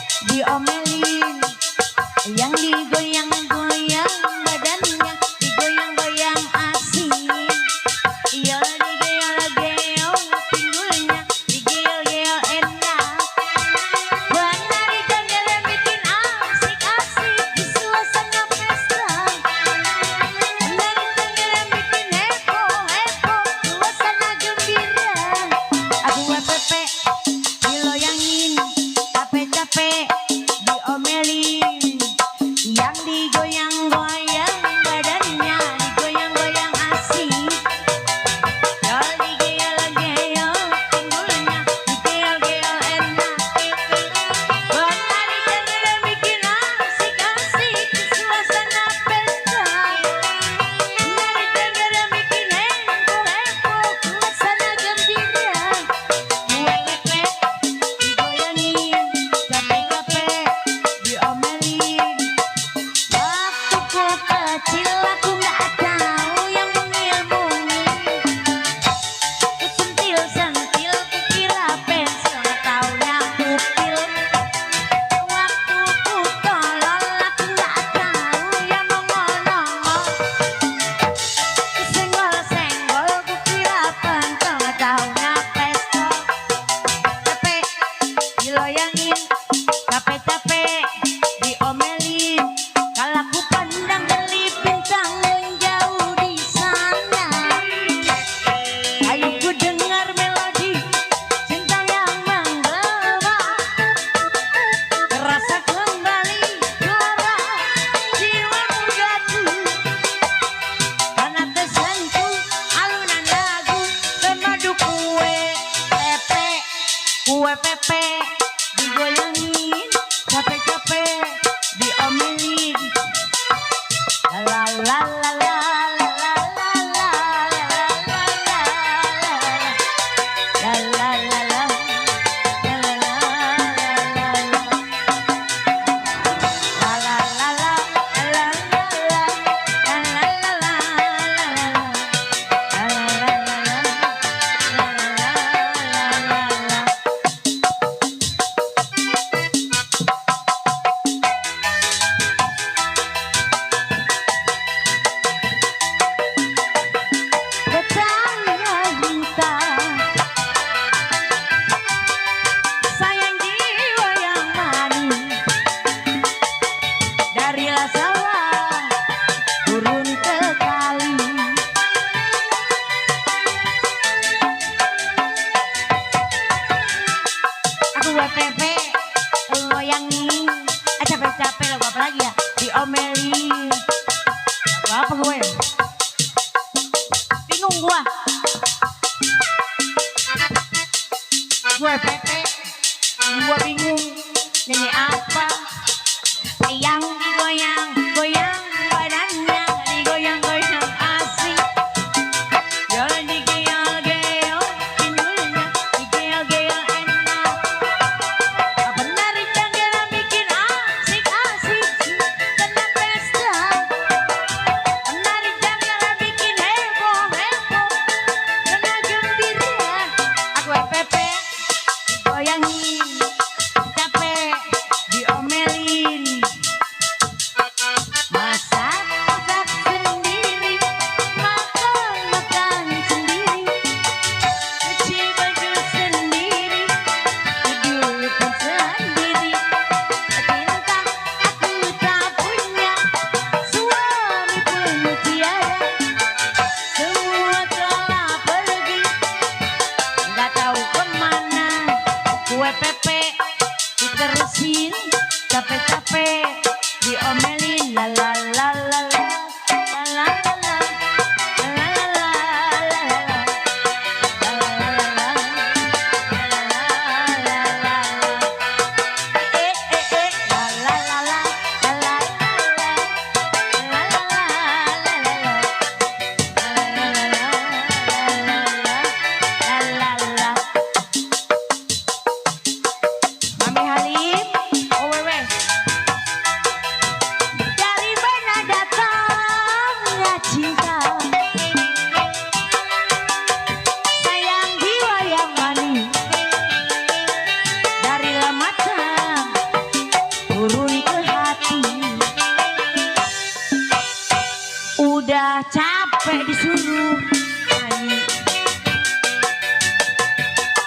digoyangin. Capek-capek lagu apa lagi ya? Diomelin. Lagu apa gue? Bingung gue. Gue Pepe. Gue bingung. Nyanyi apa? Yang digoyang, goyang badannya, digoyang-goyang asik. Jalan digeel-geel, pinggulnya digeel-geel enak. Penari canggih bikin asik-asik kena pesta. Penari canggih bikin heboh-heboh kena gembira. Aku Pepe digoyangin, capek diomelin. Masak-masak sendiri, makan-makan sendiri, cuci baju sendiri, tidur pun sendiri. Cinta aku tak punya, suami pun tiada, semua telah pergi, nggak tahu kemana. Kue Pepe diterusin, capek-capek diomelin. La la la la la la la la la la la la. Mami Halim, owewe. Dari mana datangnya cinta? Sayang jiwa yang manis dari mata turun ke hati. Udah capek disuruh nyanyi.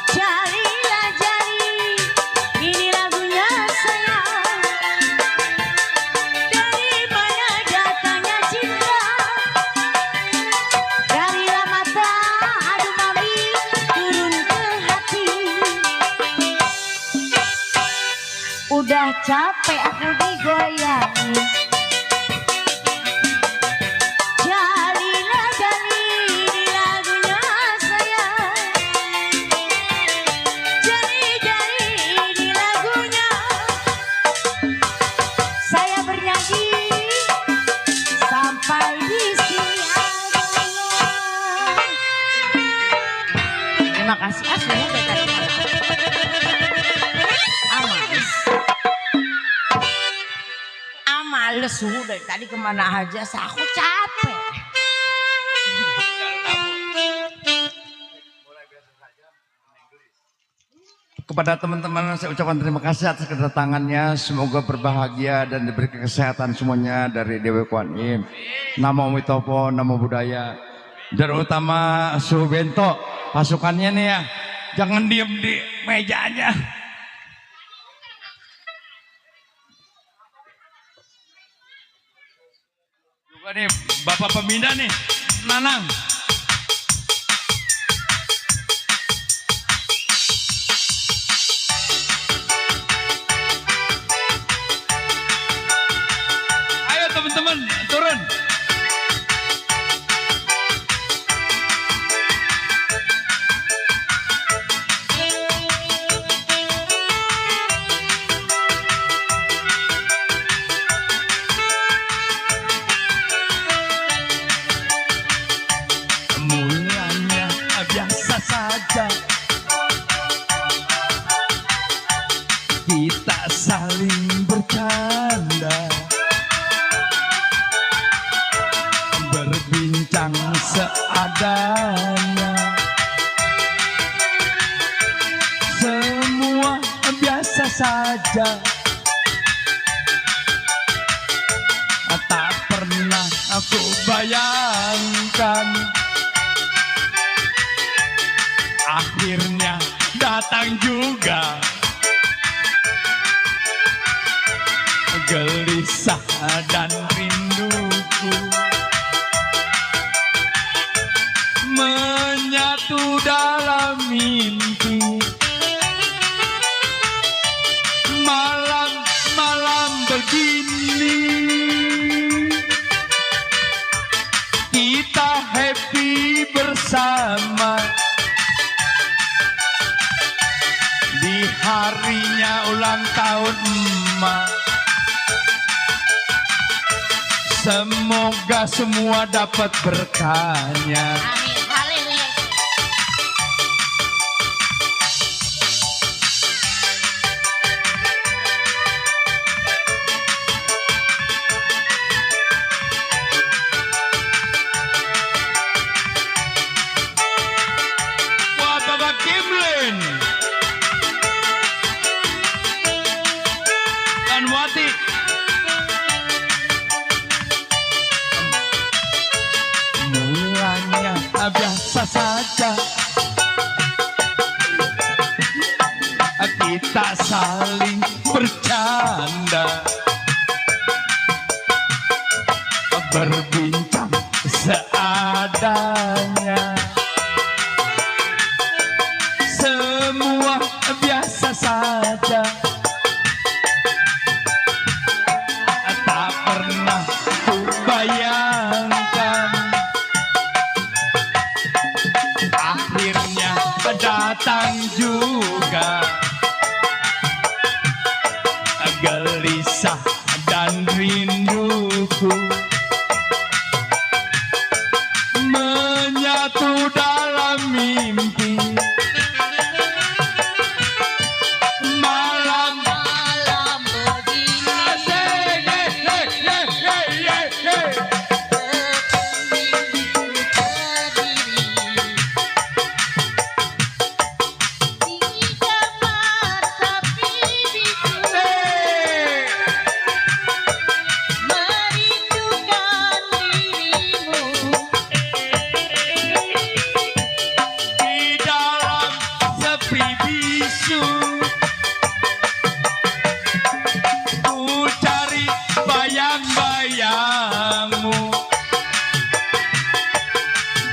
Jalilah jali, ini lagunya sayang. Dari mana datangnya cinta? Dari mata, aduh mami, turun ke hati. Udah capek aku digoyangin. Jalilah jali, ini lagunya sayang. Jali-jali, ini lagunya. Saya bernyanyi sampai di sini aja. Terima kasih. Aslinya dari tadi Amalis. Amales suhu dari tadi kemana aja. Aku capek. Kepada teman-teman saya ucapkan terima kasih atas kedatangannya. Semoga berbahagia dan diberi kesehatan semuanya dari Dewi Kuan Im. Namo Mitopo, Namo Buddhaya. Dan utama Suhu Bento, pasukannya nih ya. Jangan diem di mejanya. Juga nih Bapak Pembina nih, Nanang. Ayo teman-teman turun. Mulanya biasa saja, kita saling bercanda, berbincang seadanya, semua biasa saja. Tak pernah aku bayangkan akhirnya datang juga gelisah dan rinduku menyatu dalam mimpi malam begini kita happy bersama di harinya ulang tahun emak. Semoga semua dapat berkahnya. Amin. Haleluya. Buat Bapak Kimlin dan Wati. Mulanya biasa saja kita saling bercanda, berbincang seadanya. Semua biasa saja, tak pernah ku bayangkan akhirnya datang juga gelisah dan rinduku menyatu dalam mimpi. Malam begini bimbingku berdiri di kamar tapi biku merindukan dirimu. Di dalam sepi bisu ku cari bayang-bayangmu.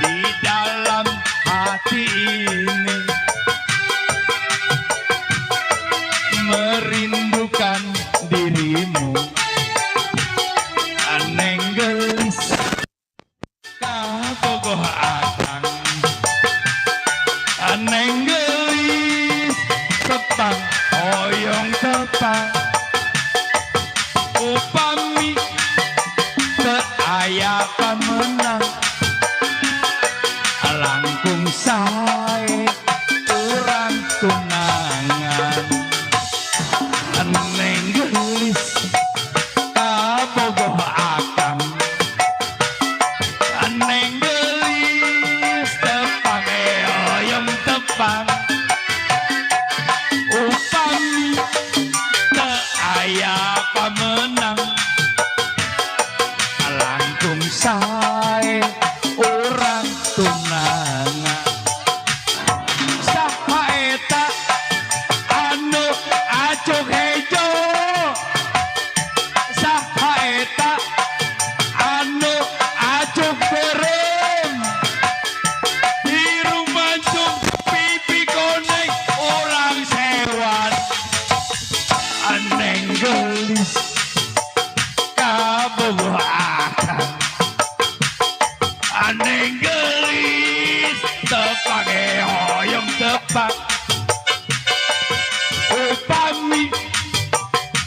Di dalam hati ini merindukan dirimu. Aneng gelis kabogoh akang, aneng gelis tepang oyong tepang. Upami teu aya pamenang, langkung sae urang tunangan. Aneng gelis kabogoh akang, aneng gelis tepang oyong tepang. Upami teu aya pamenang, langkung sae urang tunangan. Saha eta anu acuk hejo, saha eta anu acuk berem, hiru mancung pipi koneng urang sewan. Aneng gelis kabogoh akang, aneng gelis tepang hoyong tepang. Upami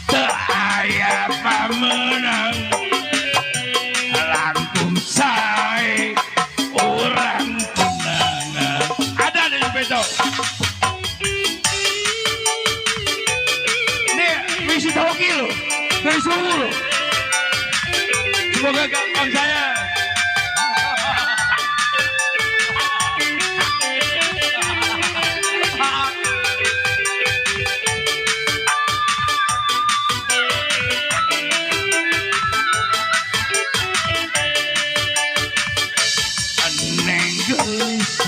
teu aya pamenang, langkung sae urang tunangan. Ada di beto. Nih, misi hoki lo, dari suhu lo. Semoga gampang saya. Aneng gelis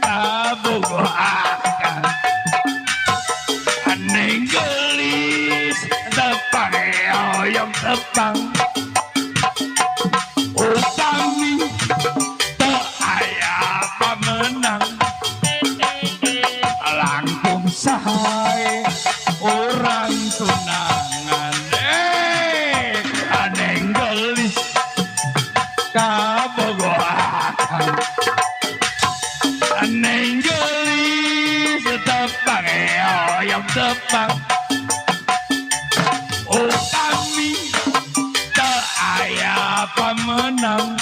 kabogoh akang, aneng gelis tepang oyong tepang. Upami teu aya pamenang, langkung sae urang tunangan. menang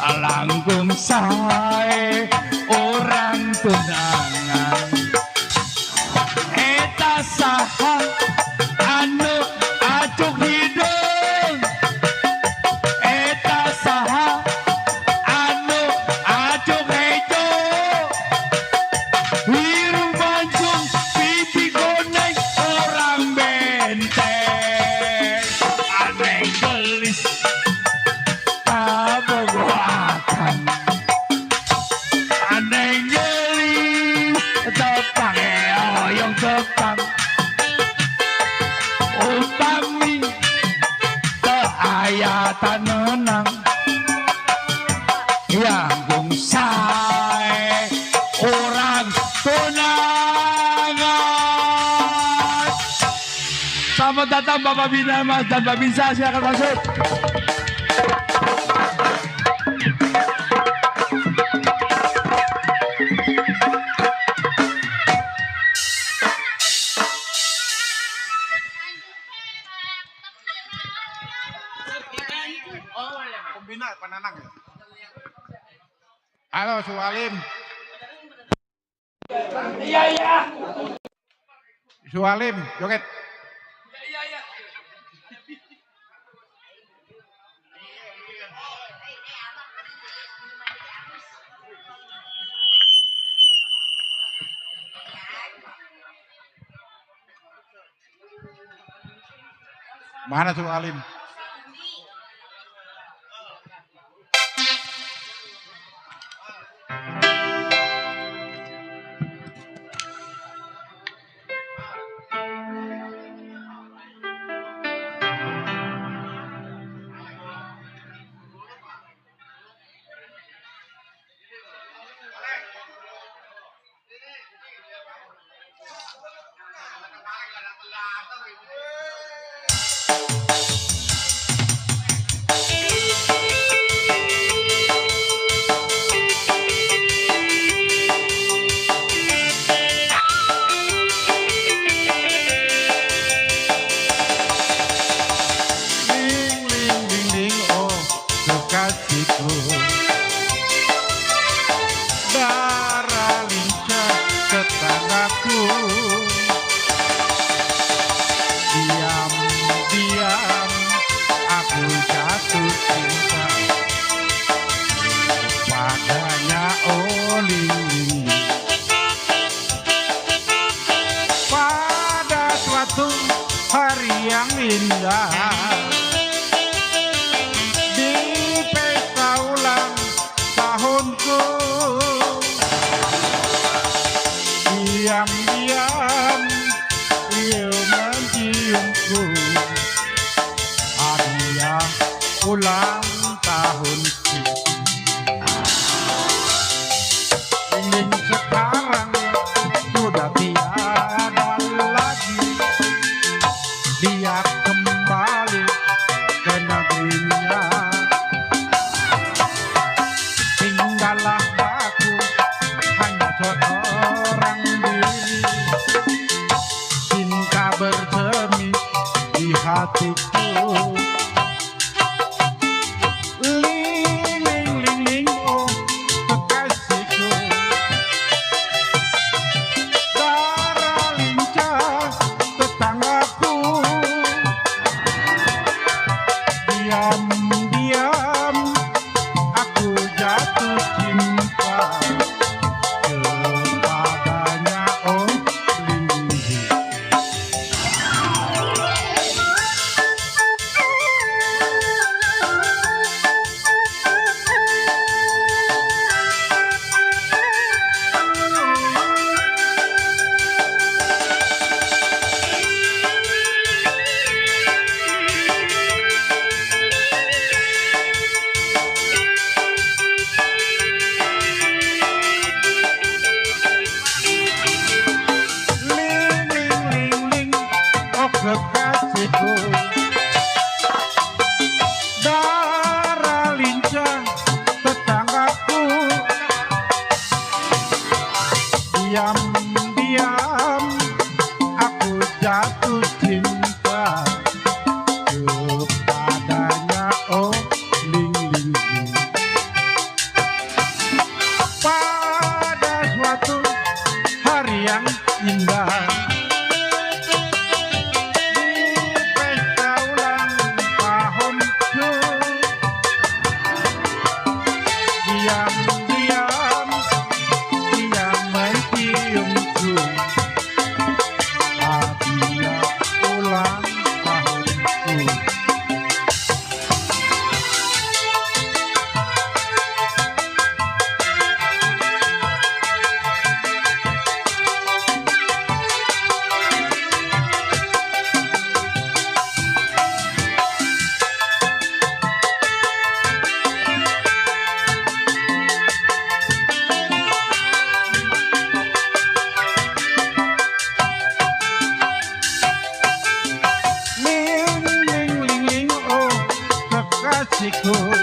langkung sae orang tunangan eta saha anu acuk hidung eta saha anu acuk hejo wiru bancung pipi koneng orang benteng aneh gelis abogoakan aneh gelis tepang oyong tepang utami keayatan menang yang sae orang tunangan. Selamat datang Bapak Bina Mas dan Mbak Bisa, silakan masuk. Pembina Pananang. Halo Sualim. Iya. Sualim, joget. Mana Sualim? Darah lincah tetanggaku, diam-diam aku jatuh cinta padanya. Oli pada suatu hari yang indah di pesta ulang tahunku, diam-diam ia menciumku hadiah ulang tahunku. Ingin sekarang sudah tiada lagi, dia kembali ke negerinya. Tinggallah aku hanya seorang diri, cinta bersemi di hatiku. Ling ling ling ling oh kekasihku, darah lincah tetanggaku, diam-diam aku jatuh cinta kepadanya. Oh lindungi ling ling ling ling oh kekasihku, darah lincah tetanggaku, diam-diam aku jatuh cinta kepadanya. Oh Assalamualaikum.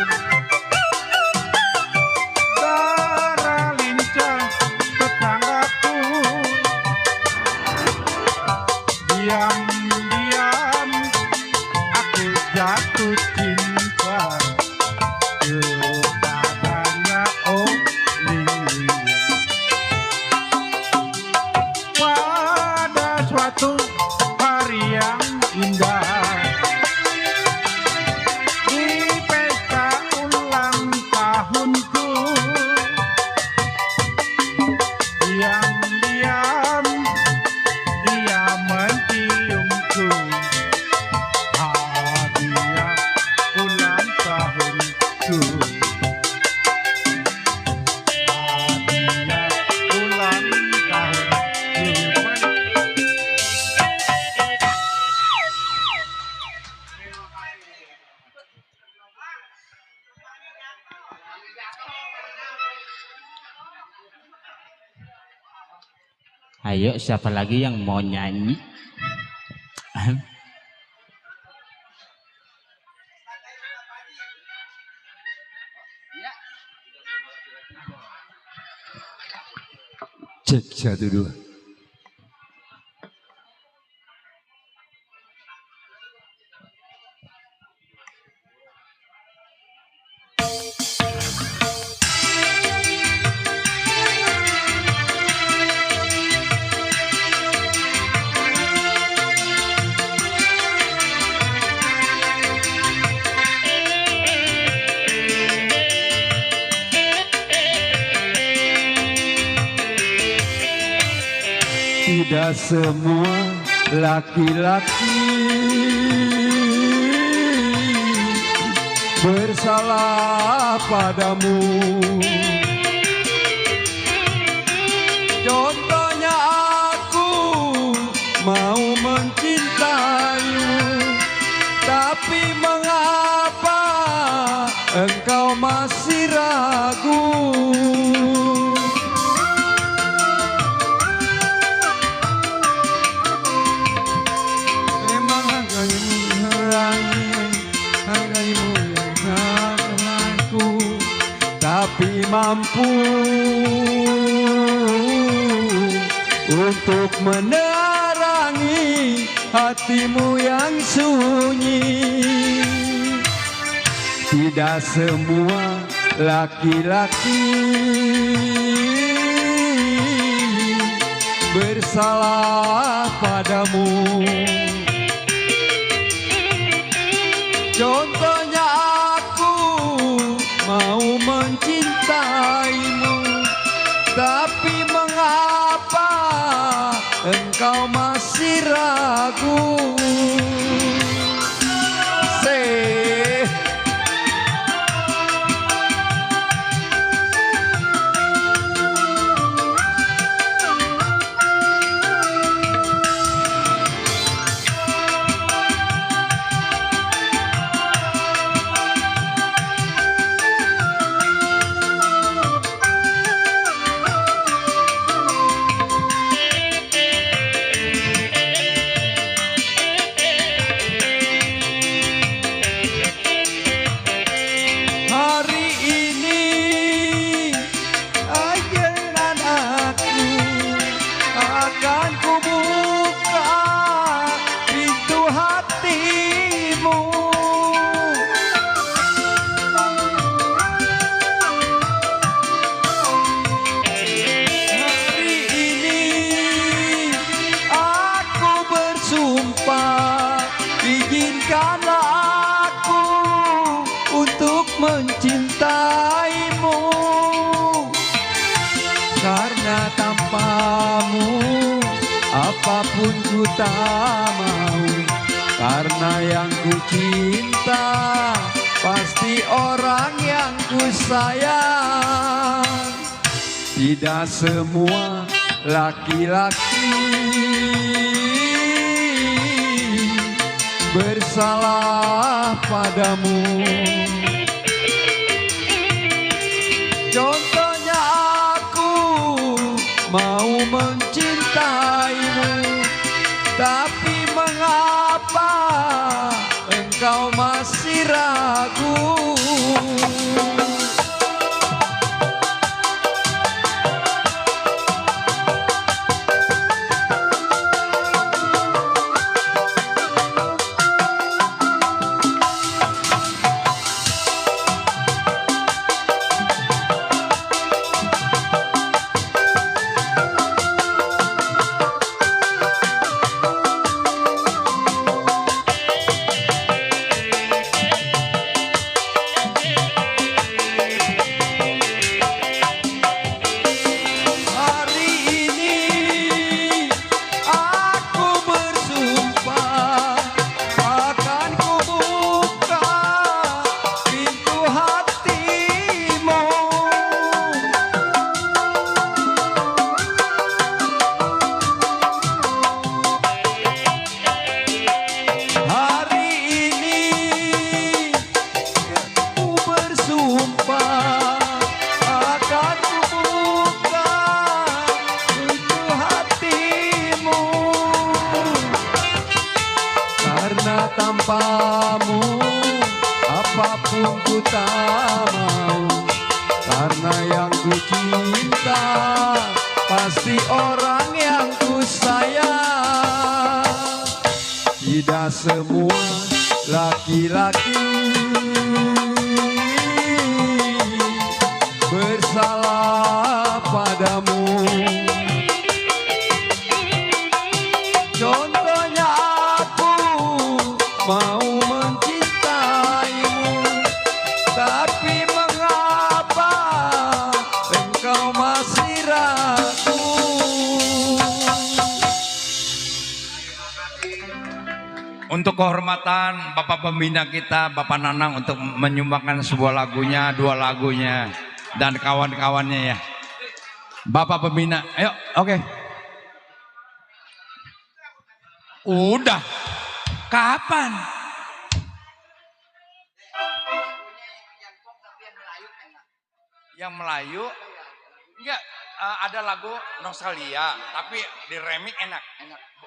Darah lincah tetanggaku, diam-diam aku jatuh cinta kepadanya. Oh Lili, pada suatu hari yang indah, di pesta ulang tahunku, diam-diam dia menciumku. Hadiah ulang tahunku, hadiah ulang tahunku. Ayo, siapa lagi yang mau nyanyi? Cek 1 2. Tidak semua laki-laki bersalah padamu. Contohnya aku mau mencintaimu, tapi mengapa engkau masih ragu? Tapi mampu untuk menerangi hatimu yang sunyi. Tidak semua laki-laki bersalah padamu. Contohnya aku mau mencintaimu, tapi mengapa engkau masih ragu? Izinkanlah aku untuk mencintaimu, karena tanpamu apapun ku tak mau. Karena yang ku cinta pasti orang yang ku sayang. Tidak semua laki-laki bersalah padamu. Contohnya aku mau mencintaimu, tapi mengapa engkau masih ragu? Karena tanpamu apapun ku tak mau. Karena yang ku cinta pasti orang yang ku sayang. Tidak semua laki-laki bersalah padamu. Contohnya aku mau mencintaimu, tapi mengapa engkau masih ragu? Untuk kehormatan Bapak Pembina kita, Bapak Nanang, untuk menyumbangkan sebuah lagunya, dua lagunya, dan kawan-kawannya ya. Bapak Pembina, ayo, oke. Udah, kapan? Yang Melayu, enggak, ada lagu Nostalgia, tapi di remix enak.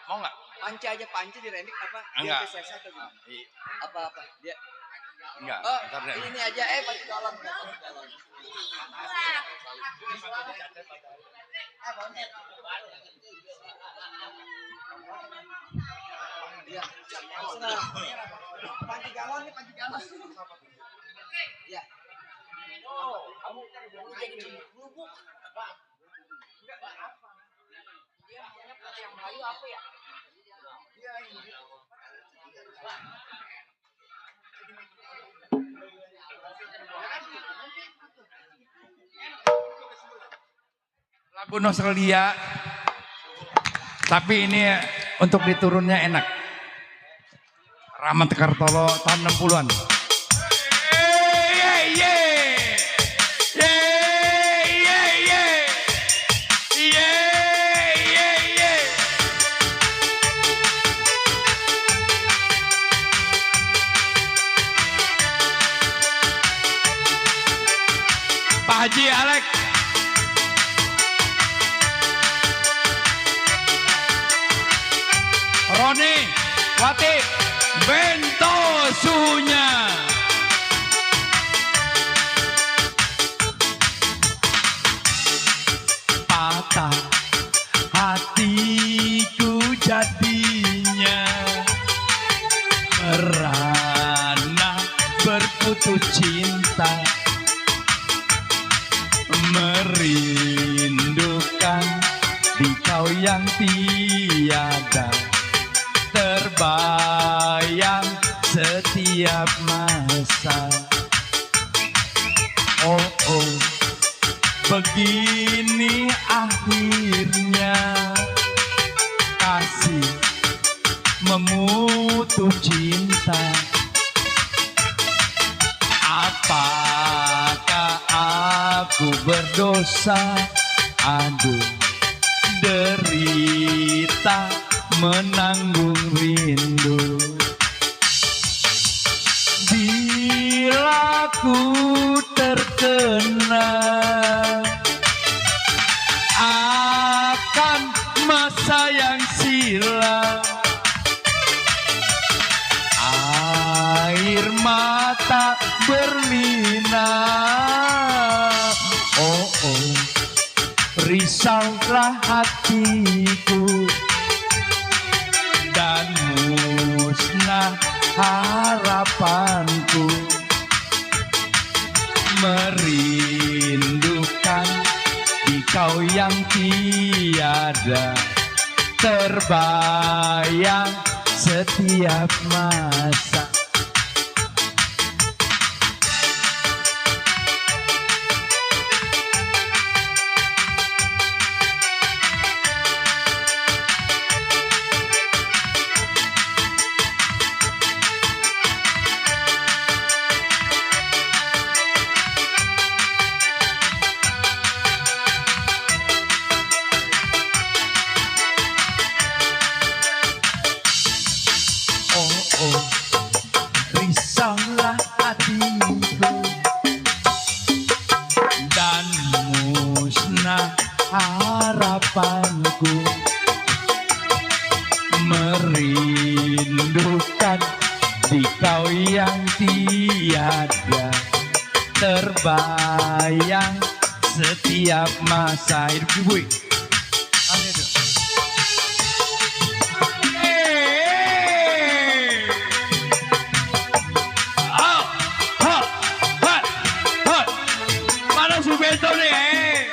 Mau nggak? Panci aja, Panci di remix apa? Enggak. Dia PSS atau gimana? Apa-apa? Dia Enggak, oh, ntar deh. ini aja Panci galon. Iya, Panci galon nih, Panci galon. Iya. Oh, kamu jadi bubuk. Dia maunya yang Melayu apa ya? Lagu Nostalgia, tapi ini untuk diturunnya enak. Rahmat Kartolo tahun 60-an. Pak Haji Alek, Roni, Wati, Bento suhunya. Patah hatiku jadinya merana berputus cinta, merindukan dikau yang tiada terbayang setiap masa. Oh oh, begini akhirnya kasih memutus cinta. Apakah aku berdosa? Aduh, derita menanggung rindu. Bila ku terkena akan masa yang silam, air mata berlinang. Oh oh, risaulah hatiku dan musnah harapanku, merindukan dikau yang tiada terbayang setiap masa. Risaulah hatiku dan musnah harapanku, merindukan yang tiada terbayang setiap masa hidup ibu. Mana Subeto nih?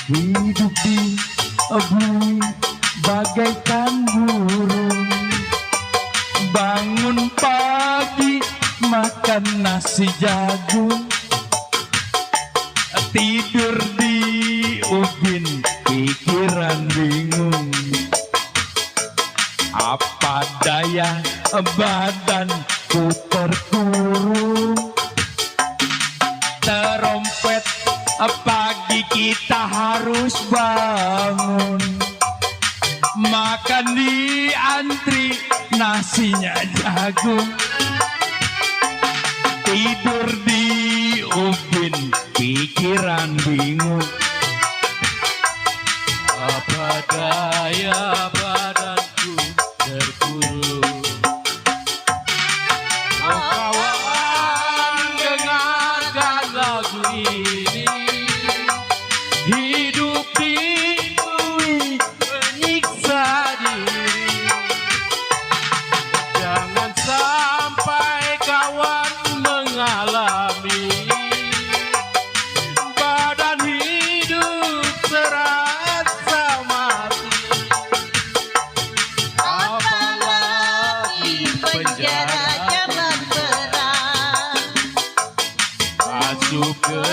Hidup di bumi bagaikan burung, bangun pagi makan nasi jagung, tidur di ubin pikiran bingung. Apa daya badanku terkurung, terompet pagi kita harus bangun, makan di antri nasinya jagung, tidur di ubin pikiran bingung. Apa daya badanku terkurung. Oh kawan, dengarkan lagu ini. Hidup di bumi menyiksa diri. Jangan sampai kawan mengalami badan hidup serasa mati. Apalagi penjara zaman perang, Masuk ke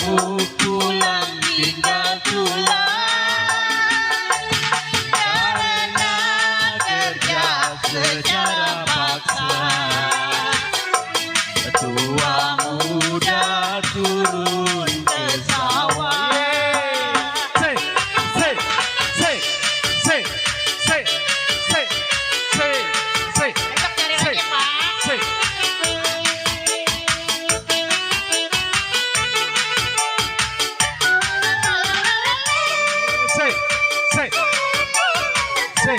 pukulan tinggal tulang, karena kerja secara paksa. Tua muda turun ke sawah. Say, say, say, say, say, say, say, say, tetap cari say, lagi Pak. say. Say, say, say.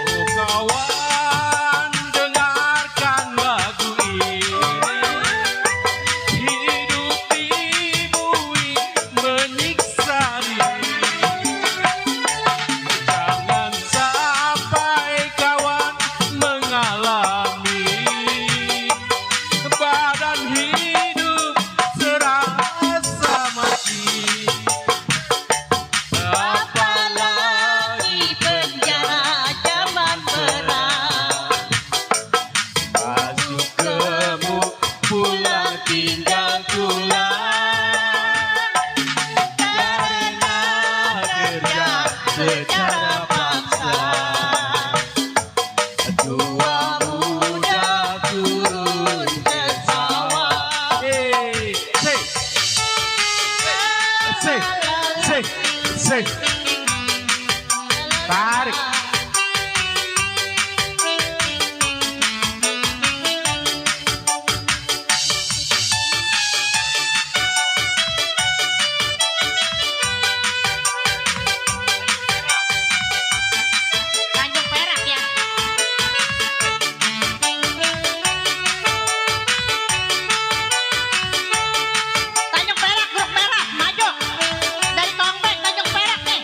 Oh kawan, dengarkan lagu ini. Hidup di bumi menyiksa diri. Jangan sampai kawan mengalami badan hidup serasa mati. Apalagi penjara zaman perang, Masuk gemuk, pulang tinggal tulang, karena kerja secara paksa. Tua muda turun ke sawah. Hey, say, say, say, say. Tarik. Tanjung Perak ya. Tanjung Perak, grup merah, maju. Dari Tongbek, Tanjung Perak nih.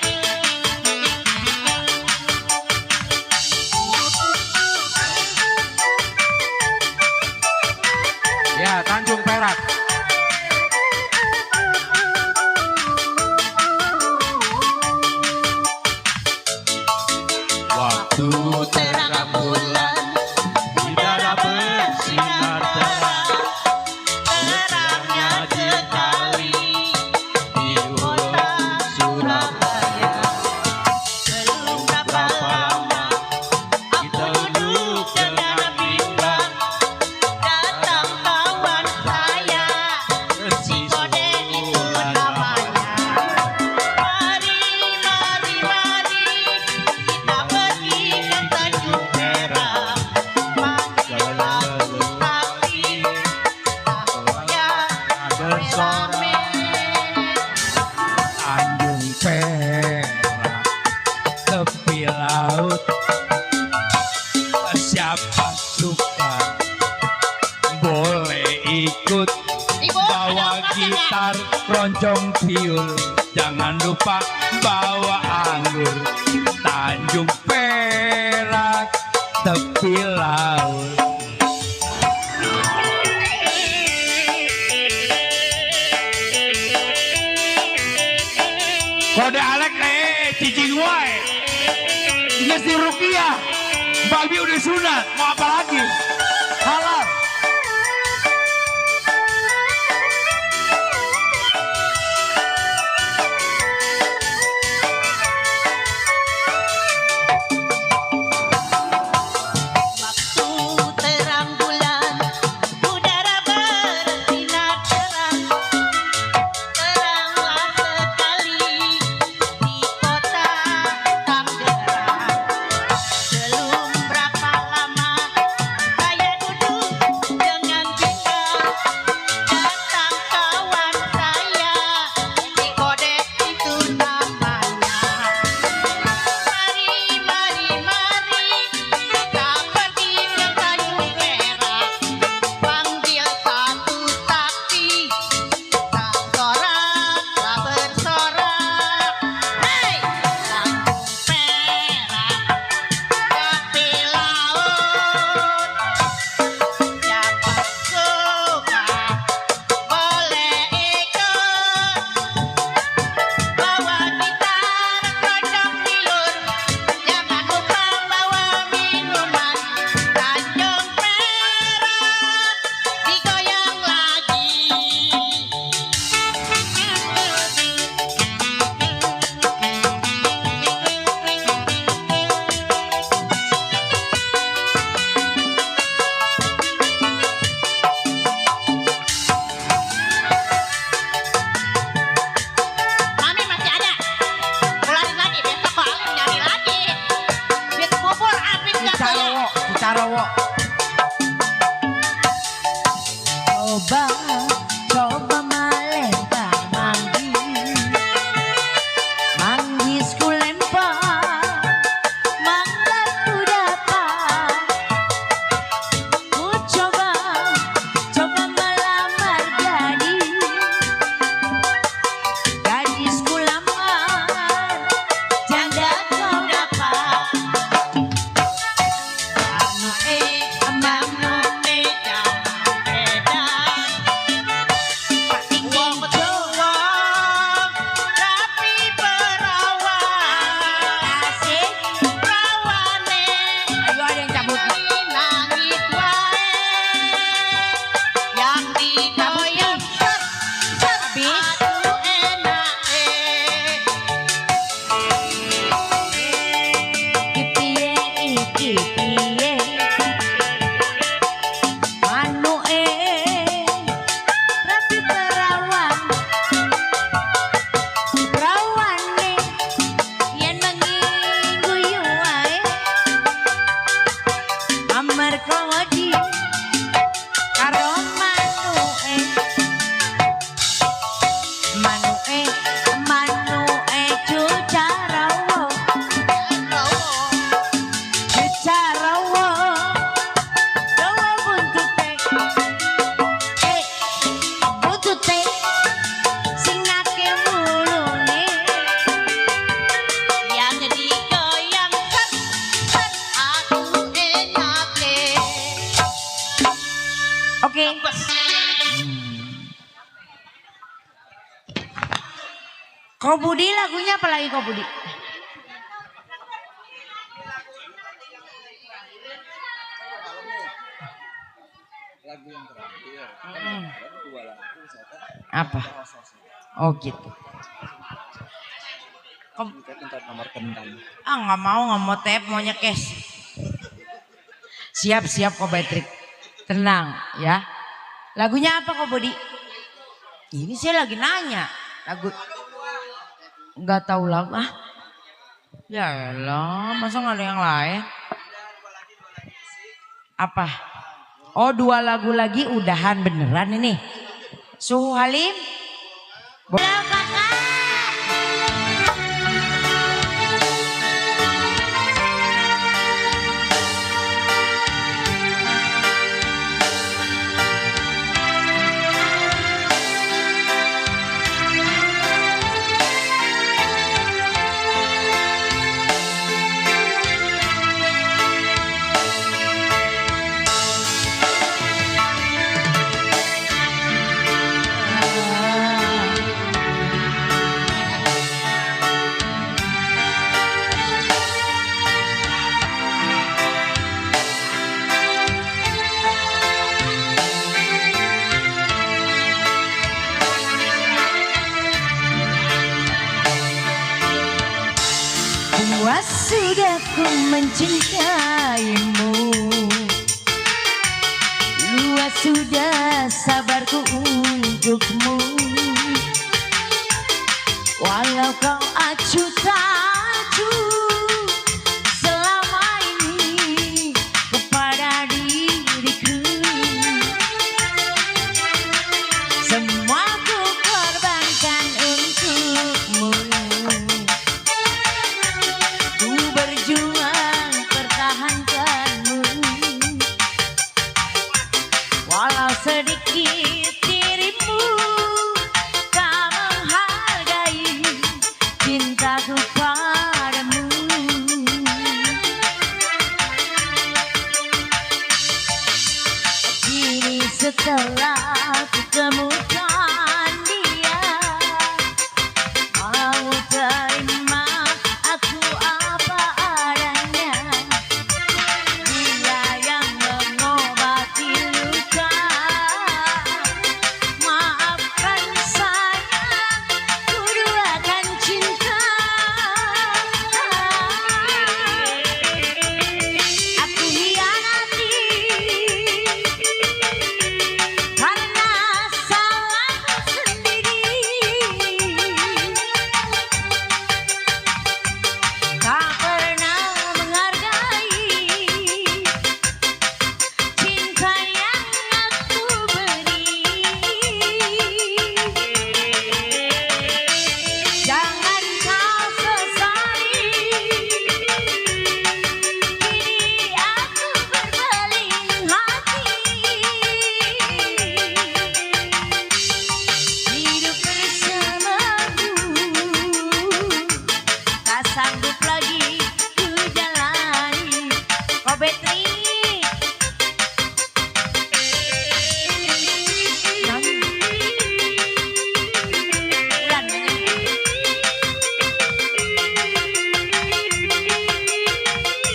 gitar, keroncong tiul, jangan lupa bawa anggur. Tanjung Perak, tepi laut. Kode Alek cicing wae. Ini si Rukiah. Babi udah sunat, mau apa lagi? Halal. Waktu terang bulan, udara bersinar terang. Teranglah sekali di kota Tangerang. Belum berapa lama saya duduk dengan bingkai. Datang kawan saya, di Kodet itu namanya. Mari, mari, mari, kita pergi ke Tanjung Perak. Panggil satu taksi, tak sorak, tak bersorak. Hei, Tanjung Perak, tepi laut. Siapa suka boleh ikut. Bawa gitar, keroncong tiur, jangan lupa bawa minuman. Tanjung Perak, digoyang lagi. Mami masih ada. Pulangin lagi, besok kok Alim nyari lagi. Duit bubur habis gak saya. Citarowo. Coba, coba melempar manggis ku lempar, mangga ku dapat. Ku coba, coba melamar gadis ku lamar, janda kau dapat. Manu jangan edan. Uang betuang, tapi perawan. Asik. Perawane, Ayo ada yang cabut. nangis wae. Yang digoyang, Habis. aduh enak Iki piye Manu rapi perawan yen bengi guyu wae amar kawadi karo manu cucarawo Carawo, dawa buntute, buntute, sing nake mulune. yang digoyang aduh enak Oke, Kau Budi lagunya apa lagi Kau Budi? Apa? Oh gitu. Nggak mau tap, maunya cash. Siap Kau Patrick. Tenang ya. Lagunya apa Kau Budi? Ini saya lagi nanya. Lagu nggak tahu lagu Ya elah, masa nggak ada yang lain? Apa? Oh 2 lagu lagi udahan beneran ini. Suhu Halim. Luas sudah ku mencintaimu, luas sudah sabarku untukmu. Walau kau acuh tak acuh selama ini kepada diriku, semua ku korbankan untukmu. Ku berjuang pertahankanmu, walau sedikit dirimu tak menghargai cintaku padamu. Kini setelah ku temukan dia, mau terima aku apa adanya. Dia yang mengobati luka, maafkan saya, ku duakan cinta. Aku hianati karena salahku sendiri. Tak pernah menghargai cinta yang aku beri. Jangan kau sesali, kini aku berpaling hati. Hidup bersamamu tak sanggup lagi ku jalani. Kobetri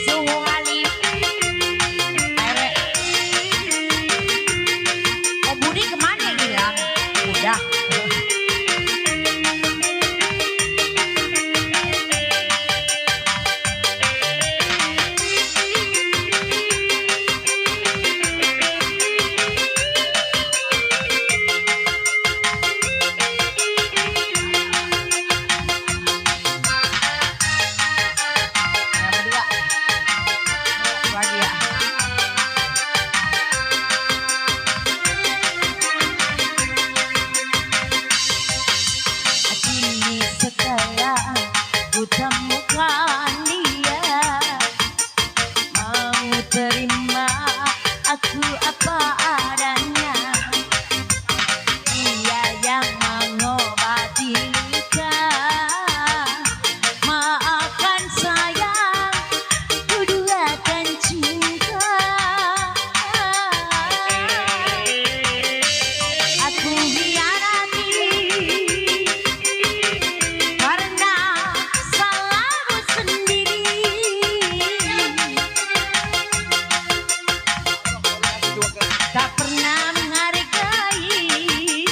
Suhu Halim Merek. Oh Budi kemana hilang? Udah. Yang kedua. Lagi ya. Kini setelah ku temukan dia, mau terima aku apa adanya. Dia yang mengobati luka, maafkan sayang, ku duakan cinta. Aku hianati karena salahku sendiri. Tak pernah menghargai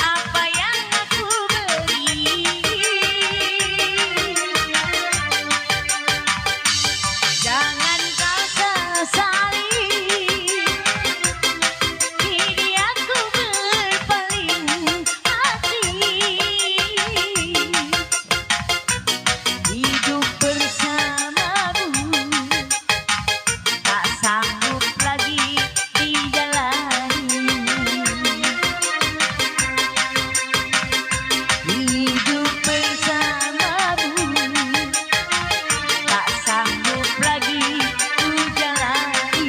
apa yang aku beri. Jangan kau sesali, kini aku berpaling hati. Hidup bersamamu tak sanggup lagi dijalani. Hidup bersamamu tak sanggup lagi ku jalani.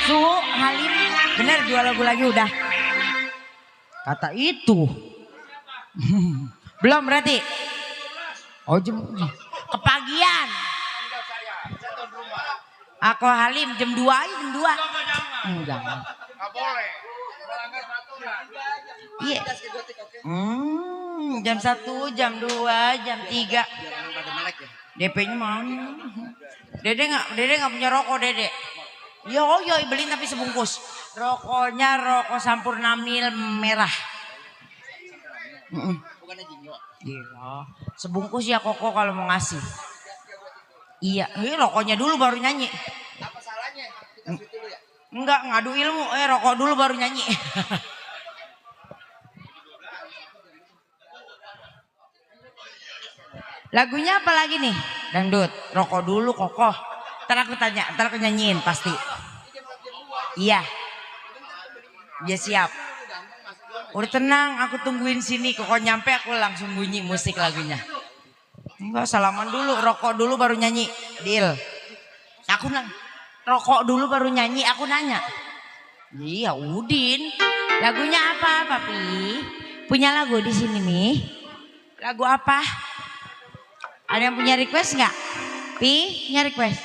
Suhu Halim, bener 2 lagu lagi udah. Kata itu. Belum berarti? Oh jam kepagian. Aku Halim jam 2 aja jam 2. Jangan. Nggak boleh. Melanggar peraturan. Iya. Jam 1, jam 2, jam 3. DP-nya mana? Dede nggak punya rokok Dede. Yo beliin tapi sebungkus. Rokoknya rokok Sampurna Mil merah. Bukannya Jinyo. Iya. Sebungkus ya Koko kalau mau ngasih. Iya, ini rokoknya dulu baru nyanyi. Apa salahnya? Kita sweet dulu ya. Enggak, ngadu ilmu. Rokok dulu baru nyanyi. Lagunya apa lagi nih? Dangdut. Rokok dulu Koko. Ntar aku tanya, ntar aku nyanyiin pasti. Iya. Dia siap. Udah tenang, aku tungguin sini. Koko nyampe aku langsung bunyi musik lagunya. Enggak, salaman dulu, rokok dulu baru nyanyi. Deal. Aku nanya, rokok dulu baru nyanyi, aku nanya. Iya, Udin. Lagunya apa, Papi? Punya lagu di sini nih. Lagu apa? Ada yang punya request nggak? Pi, punya request?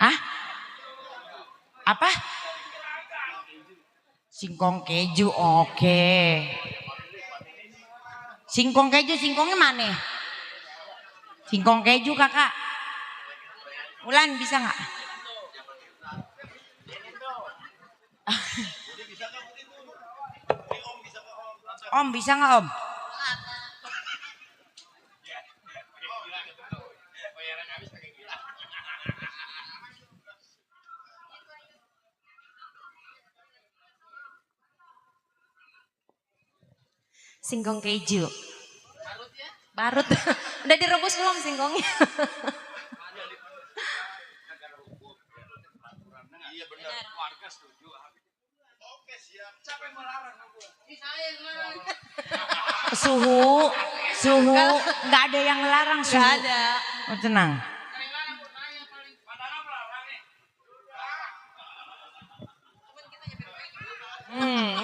Hah? Apa? Singkong keju, oke. Singkong keju, singkongnya mana? Singkong keju kakak. Ulan bisa nggak? Om bisa nggak Om? Singkong keju. Barut. Udah direbus belum singkongnya? Iya benar, warga setuju. Oke siap, siapa yang melarang? Suhu, nggak ada yang ngelarang suhu. Gak ada. Oh, tenang.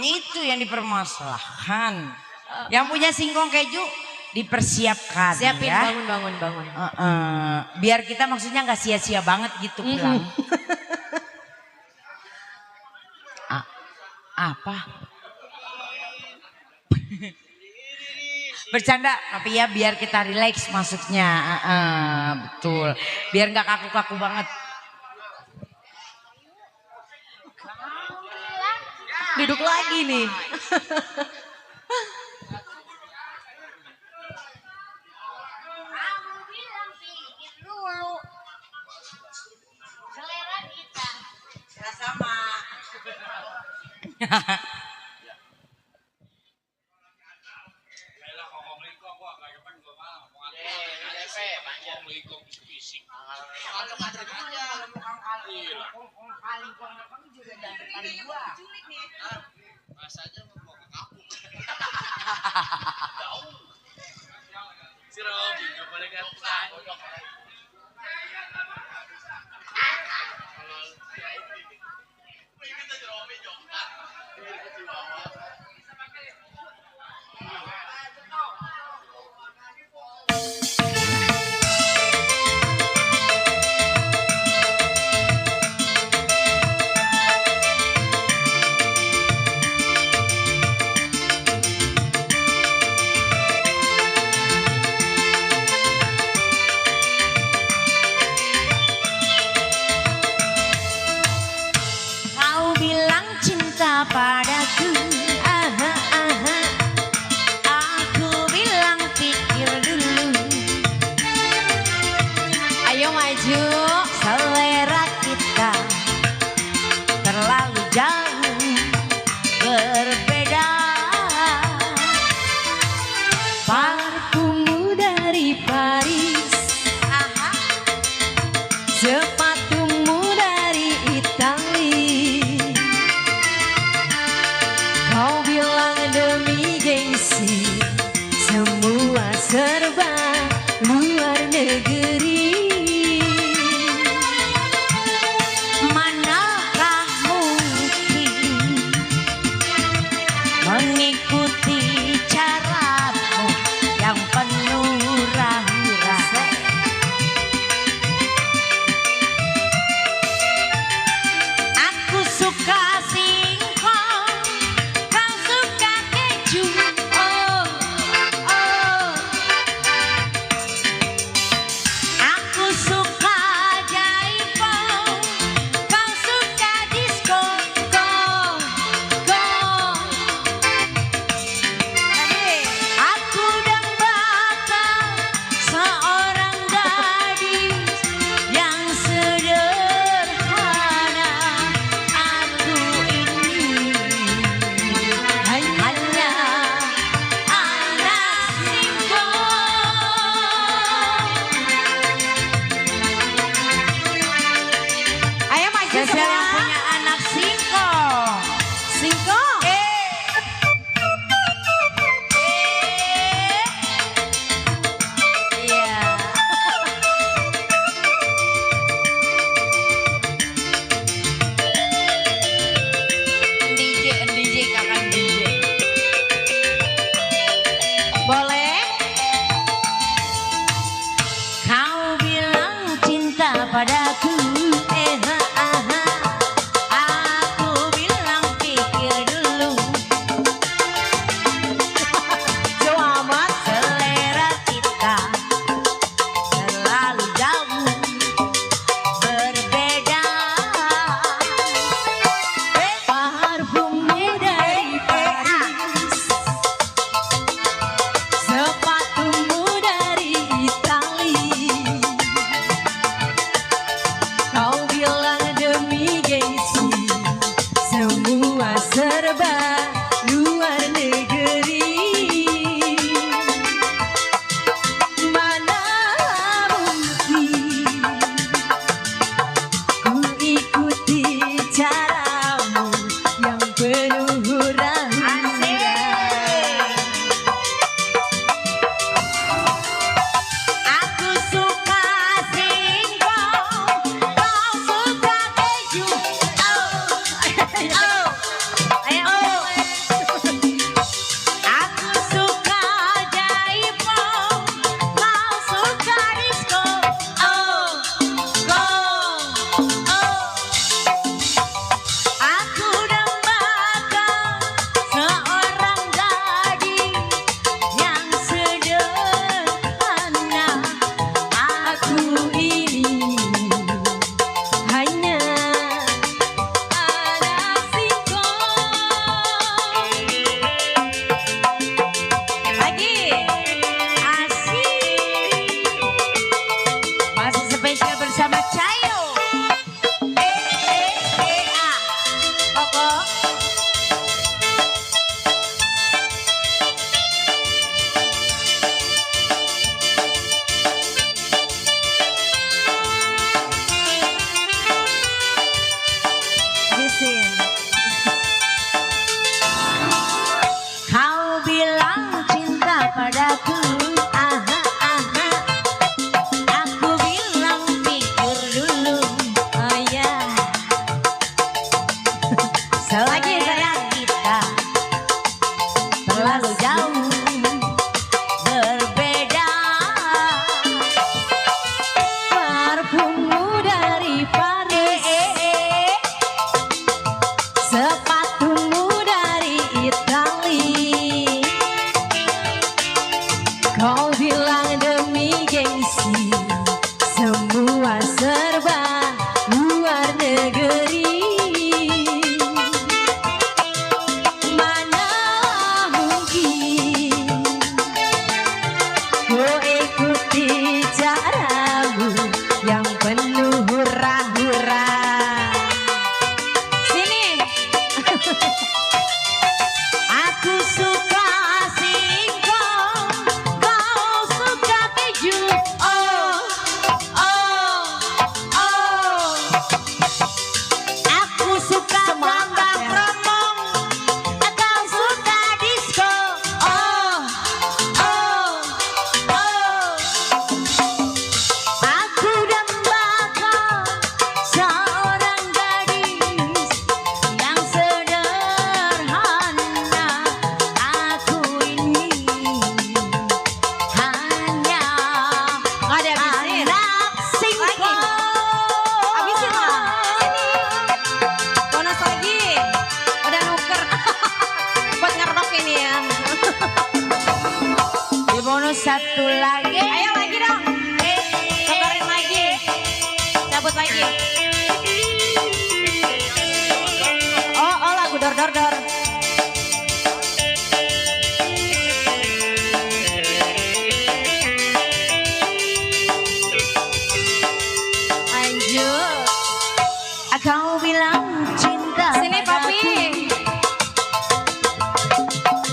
Itu yang dipermasalahkan. Yang punya singkong keju dipersiapkan. Siapin, ya. bangun. Biar kita maksudnya nggak sia-sia banget gitu pulang. Apa? Bercanda, tapi ya biar kita relax maksudnya. Betul. Biar nggak kaku-kaku banget. Duduk lagi nih. Aku bilang pikir dulu. Selera kita. Sama. Masanya mau ke kampung. Si Robi nggak boleh kata. terlalu jauh berbeda. Parfummu dari Paris, sepatumu dari Itali. Kau bilang demi gengsi, semua serba luar negeri. Mana mungkin ku ikuti caramu yang penuh hura-hura. Sini. Aku suka singkong, kau suka keju. Oh, oh, oh. Aku suka gambang kromong, kau suka disco. Oh, oh, oh. Aku dambakan seorang gadis yang sederhana. Aku ini hanya anak singkong. Habisin lah. Sini. Bonus lagi. Udah nuker. Buat ngerok ini ya. Di bonus satu lagi. Ayo lagi dong. Tukerin lagi. Cabut lagi. Oh lagu dor dor dor. Lanjut. Kau bilang cinta Sini papi.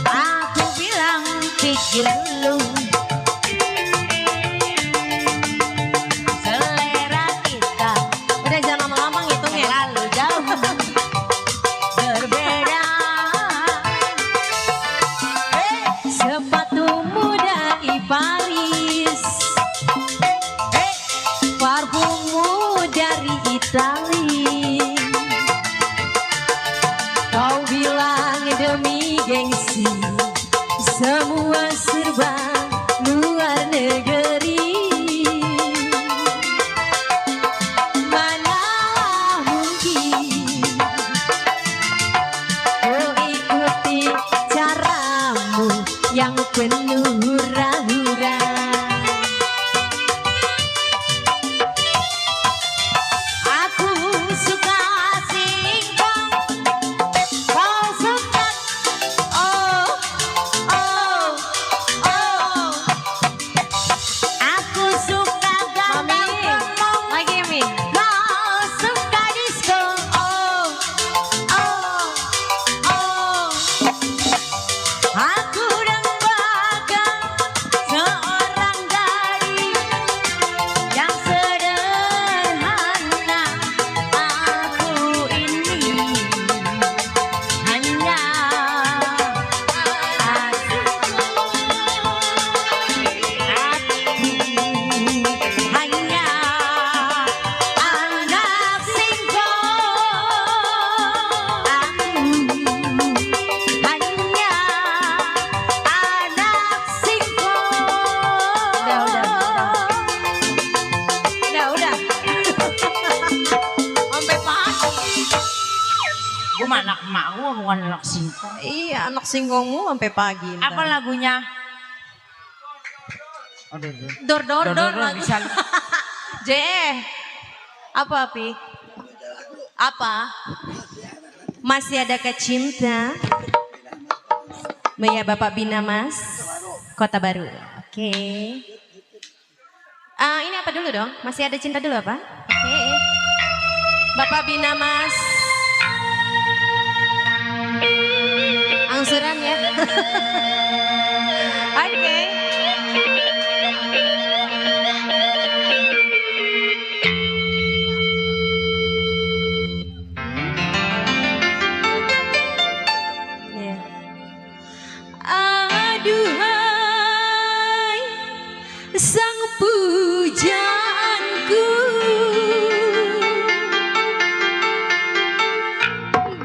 Aku bilang pikir dulu. Selera kita Udah jangan lama-lama ngitung ya. terlalu jauh berbeda. Sepatumu dari Paris, parfummu dari Itali. Kau bilang demi gengsi, semua serba luar negeri. Mana mungkin ku ikuti caramu yang penuh hura-hura. Aku suka singkong, kau suka oh oh oh. Aku suka gambang kromong, lagi Mi. Kau suka disco. Oh oh oh. Aku dambakan seorang gadis yang sederhana. Aku ini hanya anak singkong. Hanya anak singkong. Udah. Sampai pagi. Gue mah anak emak gue bukan anak singkong. Iya, anak singkongmu sampai pagi. Apa lagunya? Dor dor dor Dor-dor lagu. bisa. Apa Pi? Apa? Masih ada cinta? Ya Bapak Bina Mas, Kota Baru. Oke. Ini apa dulu dong? Masih ada cinta dulu apa? Oke. Bapak Bina Mas. Angsuran ya. Oke. Ya. Aduhai sang pujaanku,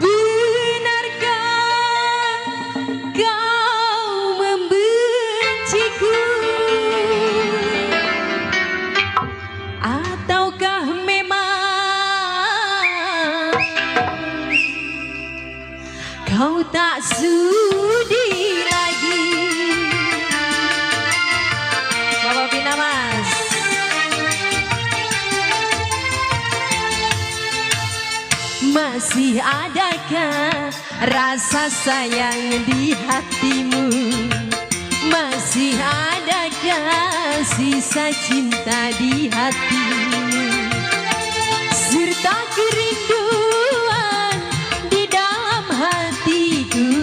benarkah kau tak sudi lagi. Bapak Bina Mas. Masih adakah rasa sayang di hatimu? Masih adakah sisa cinta di hatimu? Serta kerinduan di dalam hatiku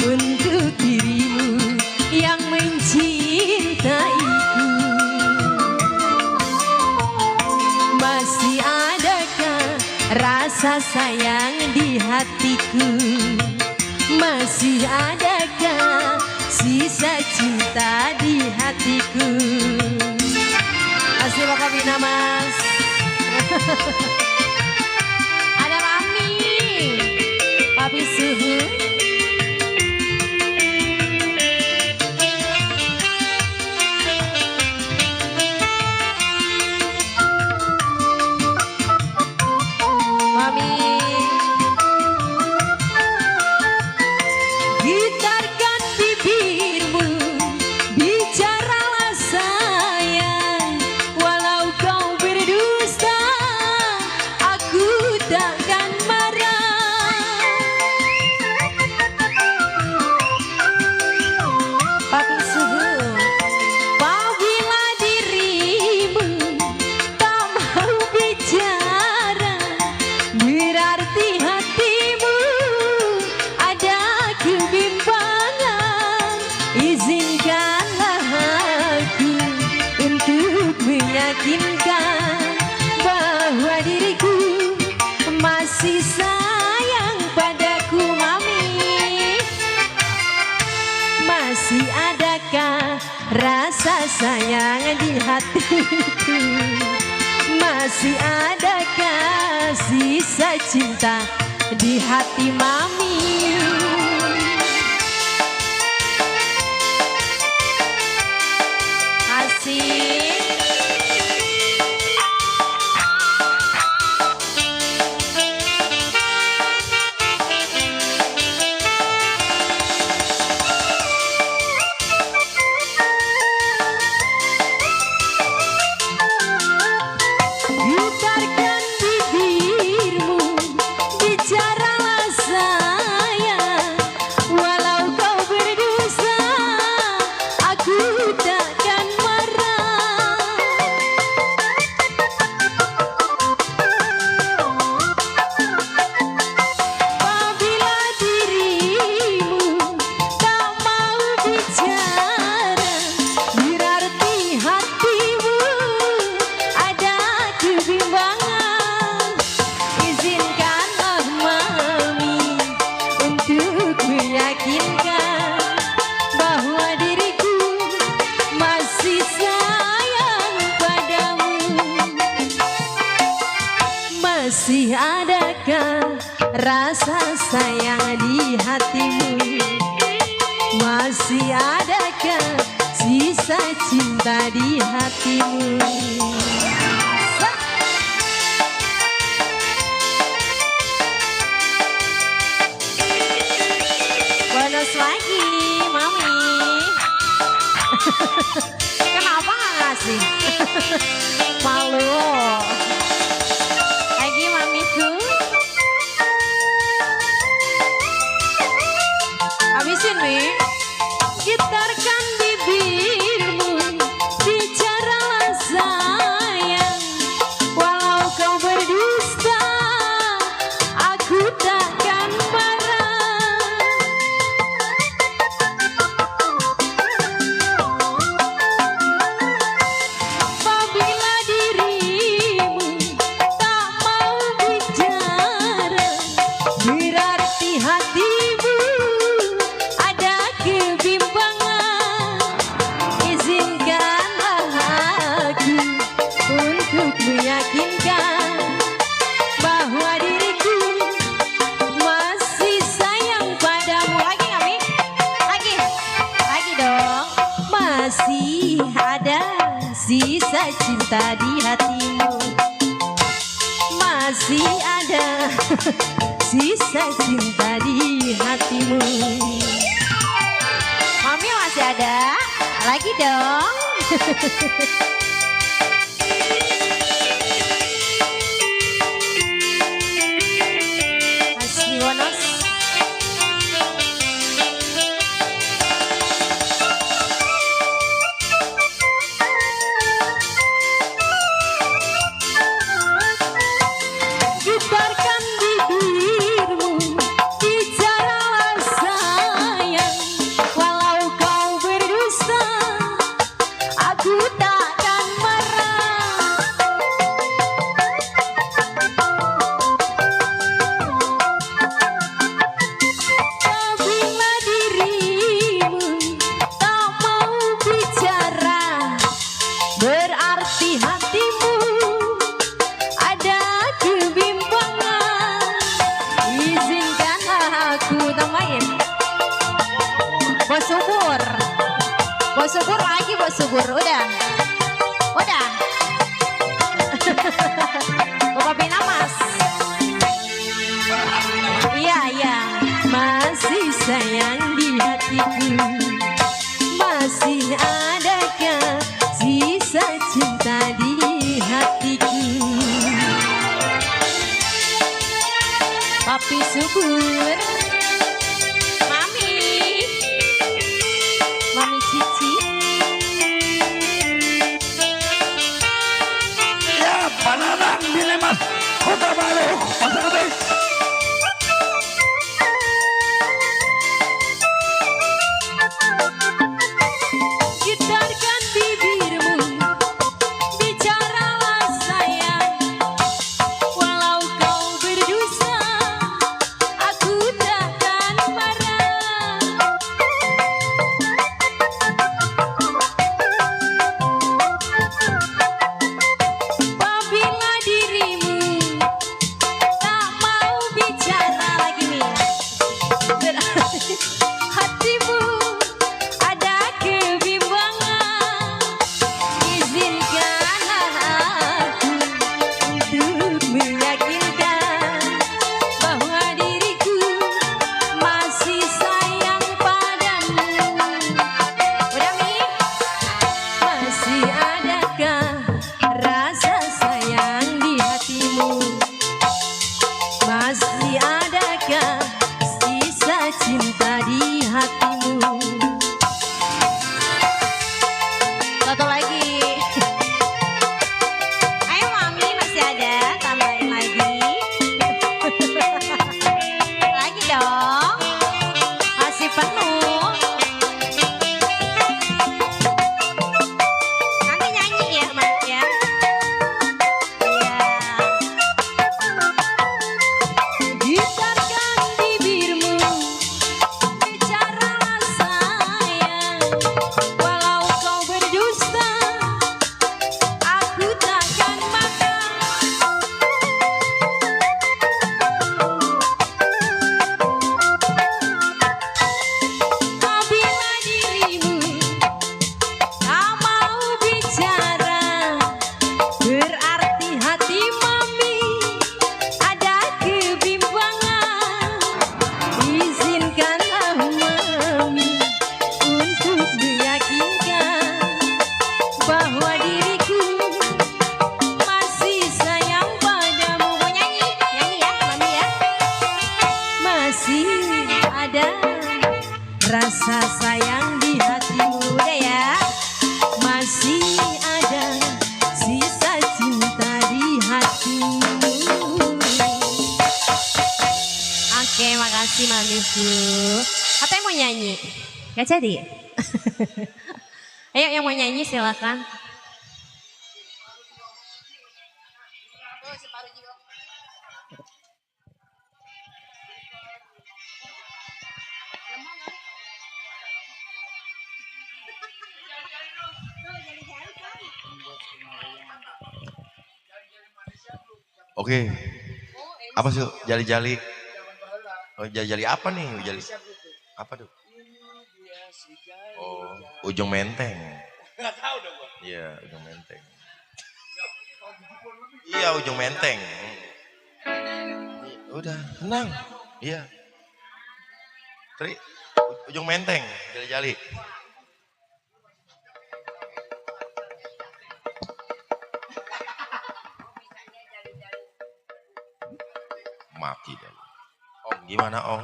untuk dirimu yang mencintaiku. Masih adakah rasa sayang di hatiku? Masih adakah sisa cinta di hatiku? Asli Bapak Bina Mas. Ada Mami, Papi Suhu. Mami. Gitarkan bibirmu, bicaralah sayang. Walau kau berdusta, aku takkan marah. Papi Suhu, apabila dirimu tak mau bicara, berarti hatimu ada kebimbangan. Izinkanlah aku untuk meyakinkan bahwa diriku masih sayang padaku. Mami, masih adakah rasa sayang di hatiku? Masih adakah sisa cinta di hati Mami? Asik. Gitarkan bibirmu, bicaralah sayang. Walau kau berdosa, aku takkan marah. Apabila dirimu tak mau bicara, berarti hatimu ada kebimbangan. Izinkanlah Mami untuk meyakinkan bahwa diriku masih sayang padamu. Masih adakah rasa sayang di hatimu? Masih adakah sisa cinta di hatimu? Bonus lagi, Mami. Kenapa nggak ngasih? Malu. Lagi Mamiku. Habisin nih. Gitarkan bibirmu, bicaralah sayang. Walau kau berdusta, aku takkan marah. Apabila dirimu tak mau bicara, berarti hatimu ada kebimbangan. Izinkanlah aku untuk meyakinkan bahwa diriku masih sayang padamu. Lagi nggak, Mi? Lagi dong. Masih ada sisa cinta di hatimu. Masih ada sisa cinta di hatimu. bibirmu. Mami masih ada? Lagi dong. Asli Wonos. Getarkan bibirmu, bicaralah sayang. Walau kau berdusta, aku takkan marah. Apabila dirimu tak mau bicara, berarti hatimu ada kebimbangan. Izinkanlah aku tambahin. Bos subur. Bos subur lagi, bos subur. Udah. Udah. Bapak Binamas. Iya, iya. Masih sayang di hatiku. Masih adakah sisa cinta di hatiku. Papi subur, Mami, Mami Cici. Ya, Pananan, Dilemas, Kota Baru, Pasar Gede. Getarkan bibirmu, bicaralah sayang. Walau kau berdosa, aku takkan marah. Apabila dirimu tak mau bicara lagi nih, berarti hatimu ada kebimbangan. Izinkanlah aku untuk meyakinkan bahwa diriku masih sayang padamu. Udah Mi? Masih adakah rasa sayang di hatimu? Masih adakah sisa cinta di hatimu? Satu lagi. Ayo Mami, masih ada, tambahin lagi. Lagi dong. Masih penuh. Nanti nyanyi ya, Mas ya. Iya. Gitarkan bibirmu, bicaralah sayang. Walau kau berdusta, aku takkan makan. Apabila dirimu tak mau bicara, berarti hati Mami ada kebimbangan. Izinkanlah Mami untuk meyakinkan bahwa diriku masih sayang padamu. Mau nyanyi? Nyanyi ya Mami ya. Masih ada rasa sayang di hatimu. Udah ya. Masih ada sisa cinta di hatimu. Oke, makasih Mamiku. Katanya mau nyanyi? Gak jadi? Ayo yang mau nyanyi silakan. Oke. Apa sih jali-jali? Oh, jali-jali apa nih? Jali apa tuh? Oh, ujung menteng. Enggak tahu dong gua. Iya, ujung menteng. Iya, ujung menteng. Udah, tenang. Iya. Tri, ujung menteng, jali-jali. Maki deh. Om, gimana Om?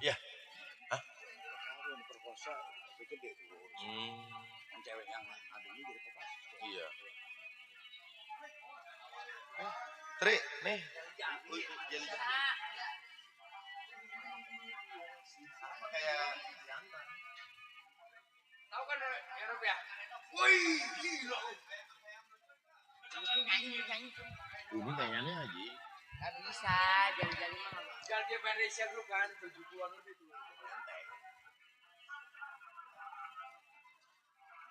Iya. Hah? Cewek yang adanya jadi kopas. Iya. Tri, nih. Jali. Sama kayak jantan. Tahu kan Eropa ya? Wih, gila. Ini kayaknya Haji. Gak bisa, jali-jali mah. Jangan dia Malaysia dulu kan, 70-an lebih tuh.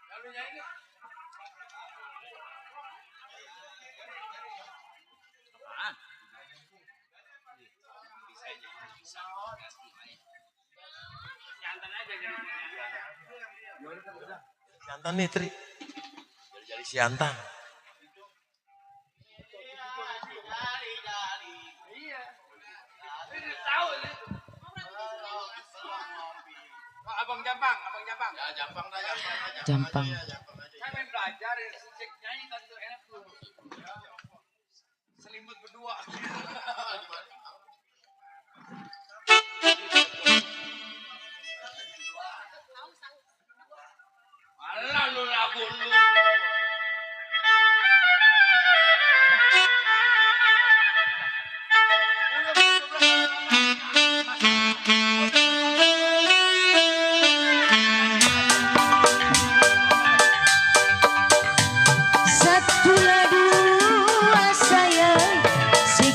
Lalu nyanyi. Apaan? Bisa aja. Jantan aja jadi. Siantan nih Tri. Jali-jali siantan. Iya. Ini tahu ini. Abang Jampang. Ya, Jampang dah, Jampang. Saya main belajar ya, cek nyanyi tadi tuh enak tuh. Selimut berdua. Alah lu lagu lu. Satu dua sayang, si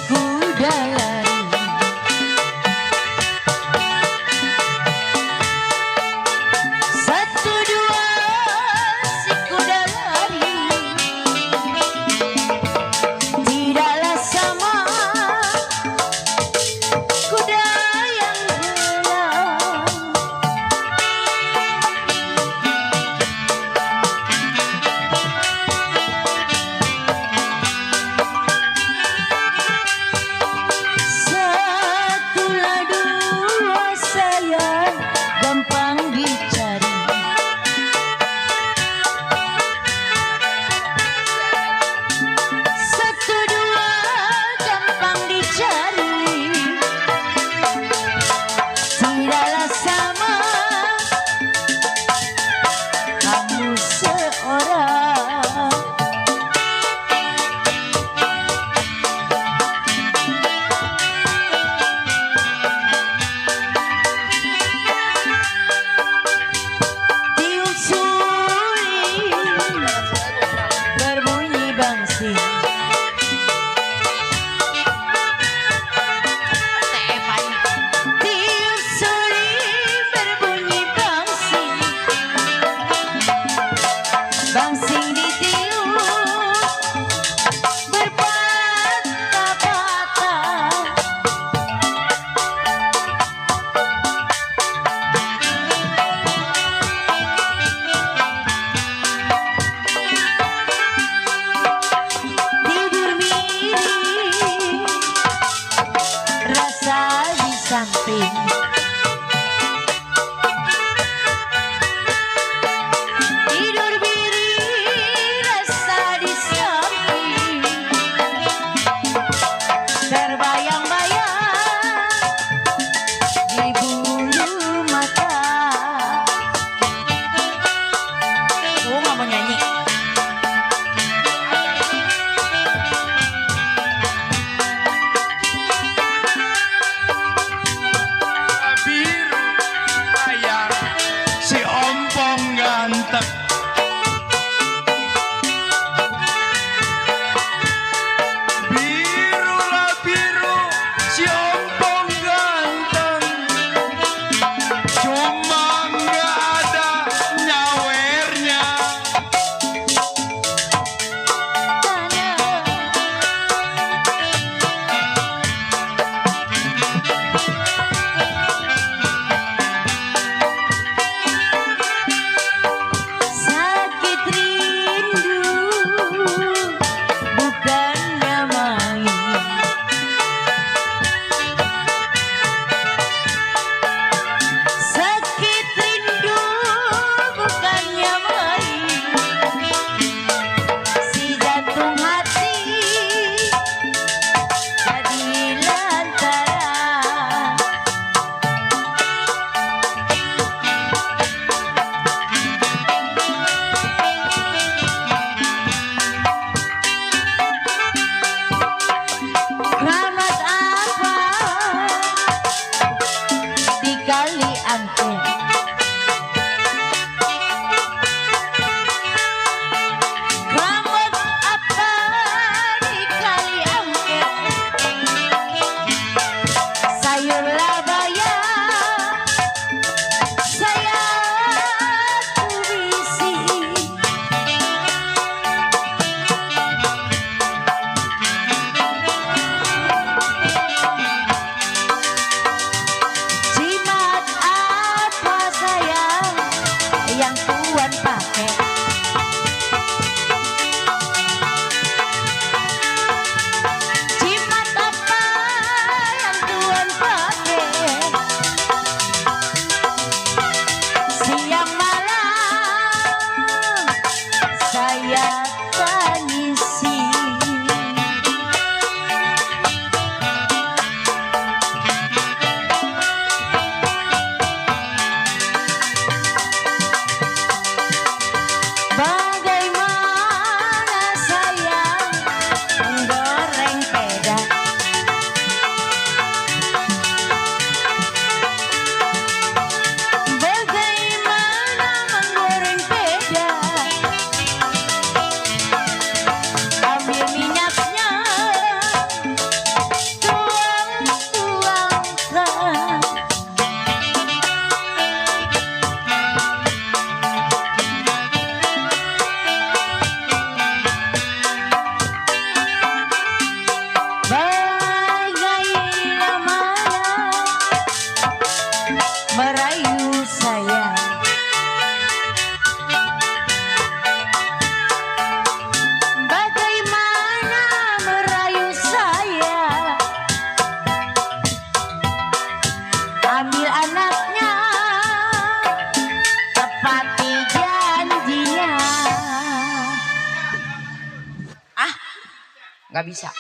Nggak bisa.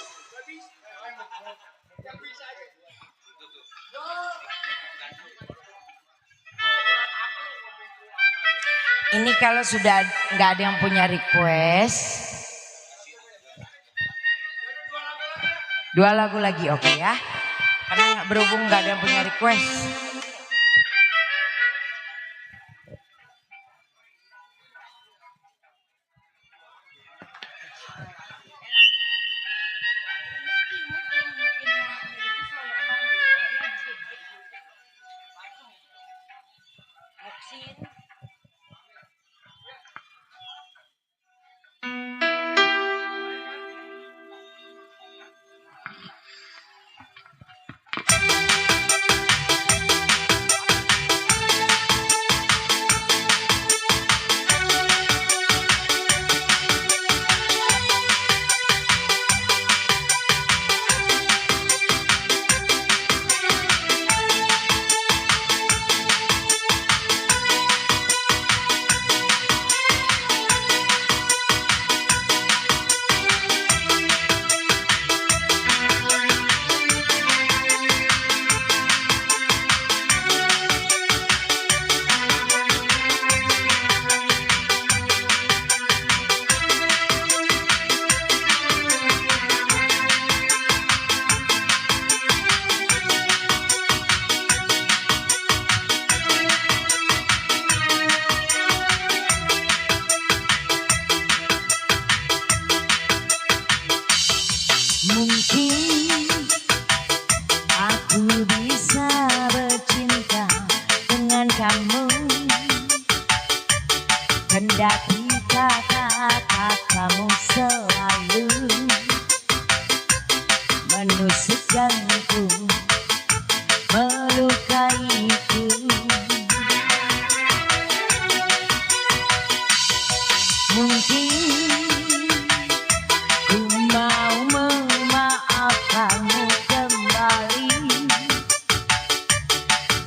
Ini kalau sudah nggak ada yang punya request, 2 lagu lagi, oke ya? Karena berhubung nggak ada yang punya request. Mungkin aku bisa bercinta dengan kamu, kendati kata-katamu selalu menusuk jantung, melukaiku. Mungkin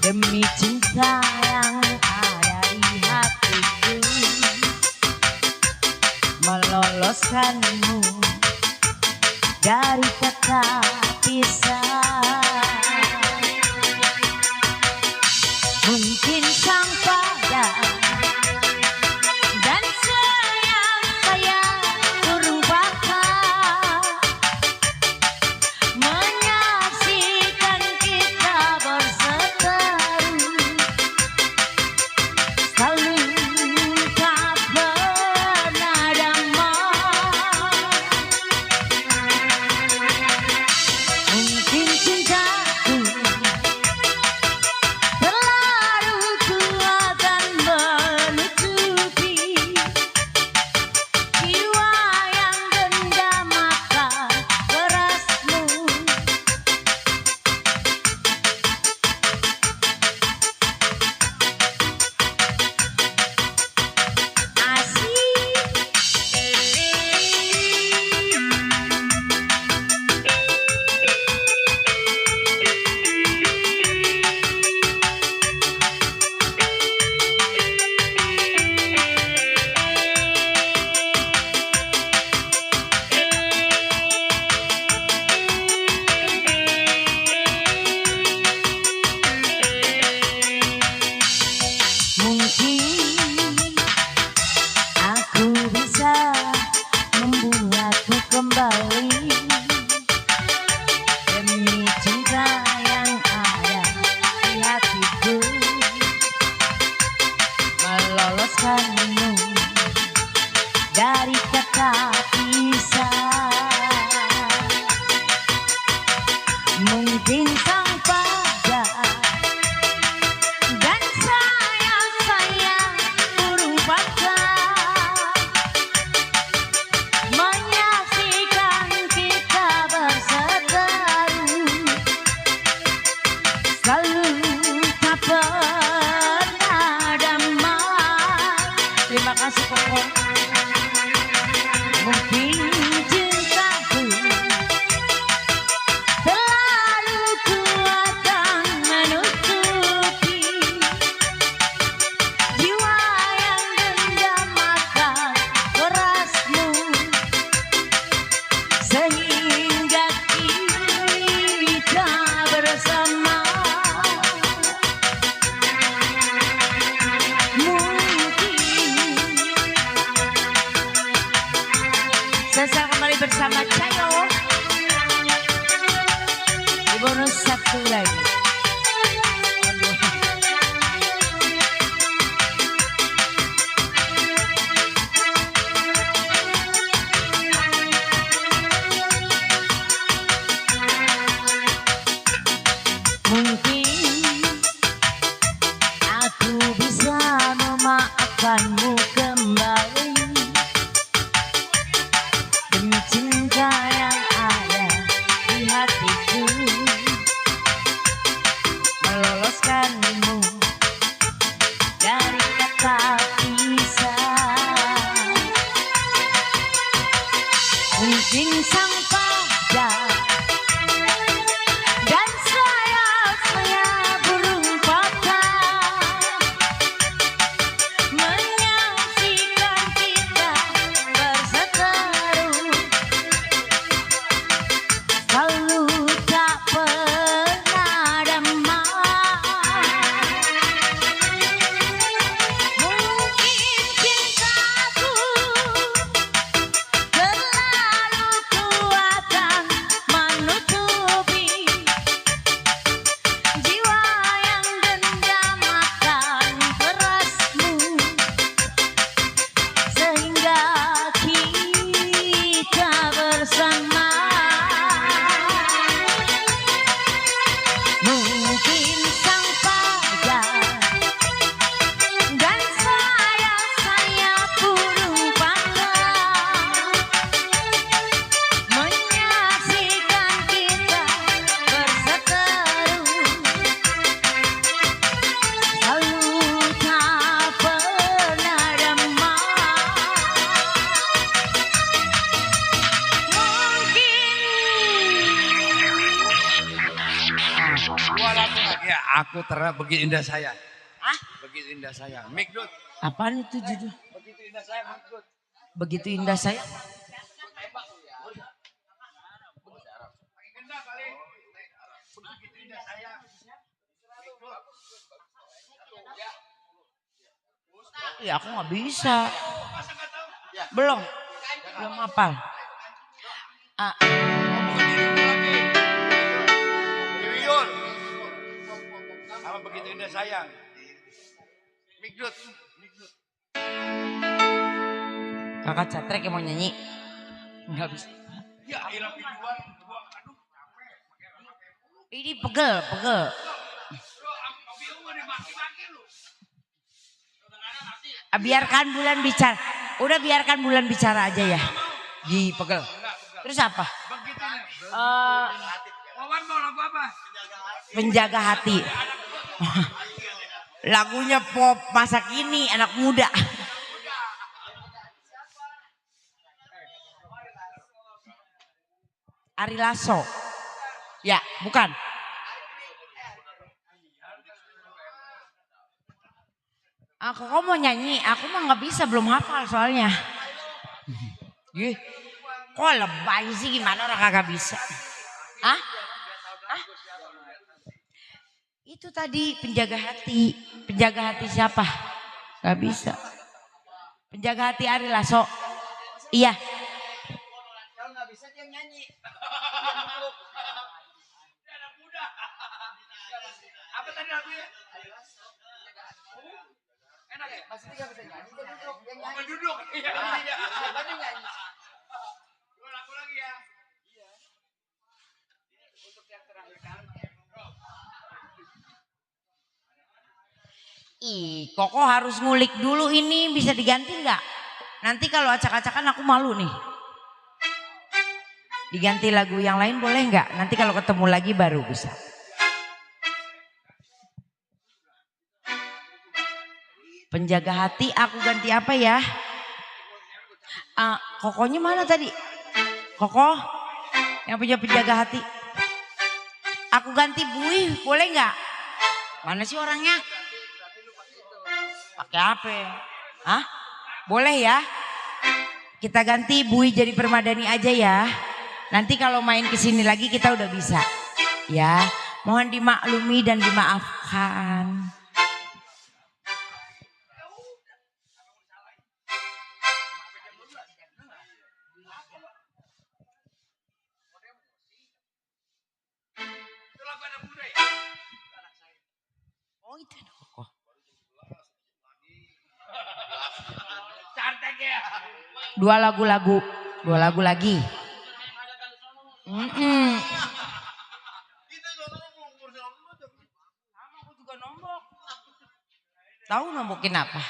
demi cinta yang ada di hatiku, meloloskanmu dari kata pisah. Mungkin sang pada dan sayang turun bakal menyaksikan kita berseteru, saling tak pernah damai. Mungkin cintaku terlalu kuat dan menutupi jiwa yang dendam akan kerasmu. Mungkin aku bisa membuatmu kembali demi cinta yang ada di hatiku, meloloskanmu dari kata pisah. Mungkin sang pada dan sayang turun bakal menyaksikan kita berseteru, selalu tak pernah damai. Terima kasih pokok. Mungkin cintaku terlalu satu lagi. Mungkin aku bisa memaafkanmu kembali demi cinta yang ada di hatiku, meloloskanmu dari kata pisah. Mungkin sang fajar dan sayap-sayap burung patah menyaksikan kita berseteru, selalu tak pernah damai. Mungkin cintaku terlalu kuat dan menutupi jiwa yang dendam akan kerasmu, sehingga kita bersama. Mungkin sang fajar dan sayap-sayap burung patah menyaksikan kita berseteru, selalu tak pernah damai. Ya, aku terang begitu indah saya. Hah? Begitu indah saya. Mikdut. Apaan itu judul? Begitu indah saya, Mikdut. Begitu indah saya. Ya aku nggak bisa. Belum hafal. Ah, Wiyul. Apa begitu indah sayang? Mikdut. kakak Catrek yang mau nyanyi. Nggak bisa. Ya, hilang biduan. Aduh. Ini pegel. Biarkan bulan bicara. Udah biarkan bulan bicara aja ya. Pegel. Terus apa? Wawan mau lagu apa? Penjaga hati. Lagunya pop masa kini, anak muda. Ari Lasso. Ya, bukan. Aku kok mau nyanyi, aku mah nggak bisa, belum hafal soalnya. Ih, kok lebay sih, gimana orang kagak bisa? Hah? Itu tadi penjaga hati. Penjaga hati siapa? Gak bisa. Penjaga hati Ari Lasso. Iya. Kalau nggak bisa dia nyanyi. Apa tadi lagunya? Enak ya? Masih dia bisa nyanyi, dia duduk. Dia nyanyi. Duduk. Iya. Dia nyanyi. Dua lagu lagi ya. Untuk yang terakhir kali. Ih, Koko harus ngulik dulu ini, bisa diganti nggak? Nanti kalau acak-acakan aku malu nih. Diganti lagu yang lain boleh nggak? Nanti kalau ketemu lagi baru bisa. Penjaga hati aku ganti apa ya? Kokonya mana tadi? Koko yang punya penjaga hati. Aku ganti Bui, boleh nggak? Mana sih orangnya? Pakai apa? Hah? Boleh ya? Kita ganti Bui jadi Permadani aja ya. Nanti kalau main kesini lagi kita udah bisa. Ya, mohon dimaklumi dan dimaafkan. Itu lagu anak muda ya? itu kok. Dua lagu lagi. Aku juga nombok. Tahu nombokin apa?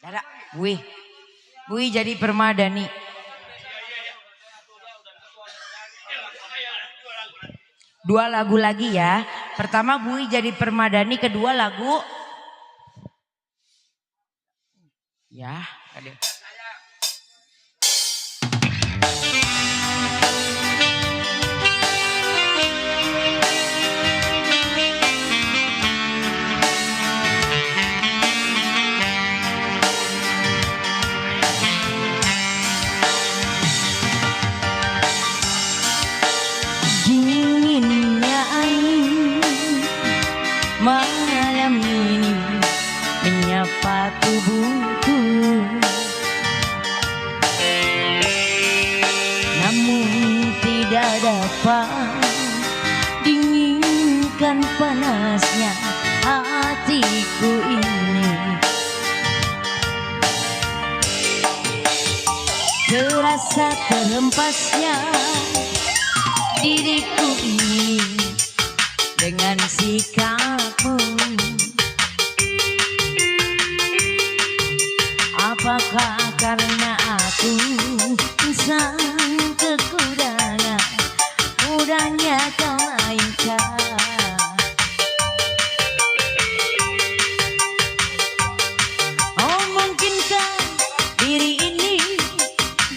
Ada, Bui jadi permadani. Dua lagu lagi ya. Pertama Bui jadi permadani, kedua lagu. Ya, ada. Dinginnya angin malam ini menyapa tubuhku, namun tidak dapat dinginkan panasnya hatiku ini. Terasa terhempasnya diriku ini dengan sikapmu. Apakah karena aku sang kekurangan, mudahnya kau mainkan? Oh, mungkinkah diri ini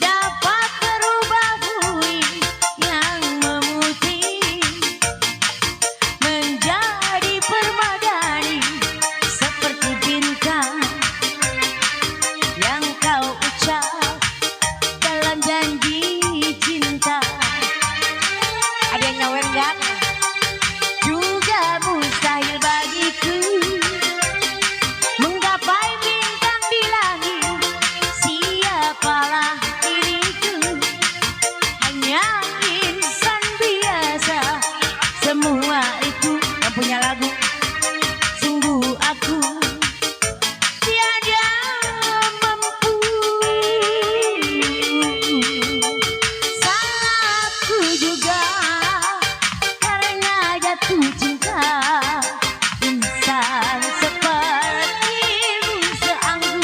dapat berubah bui yang memutih menjadi permadani seperti bintang yang kau ucap dalam janji cinta. Ada yang nyawer enggak? Juga mustahil bagiku menggapai bintang di langit. Siapalah diriku, hanya insan biasa. Semua itu yang punya lagu. Sungguh aku tiada mampu. Salahku juga karena jatuh cinta. Insan sepertimu seanggun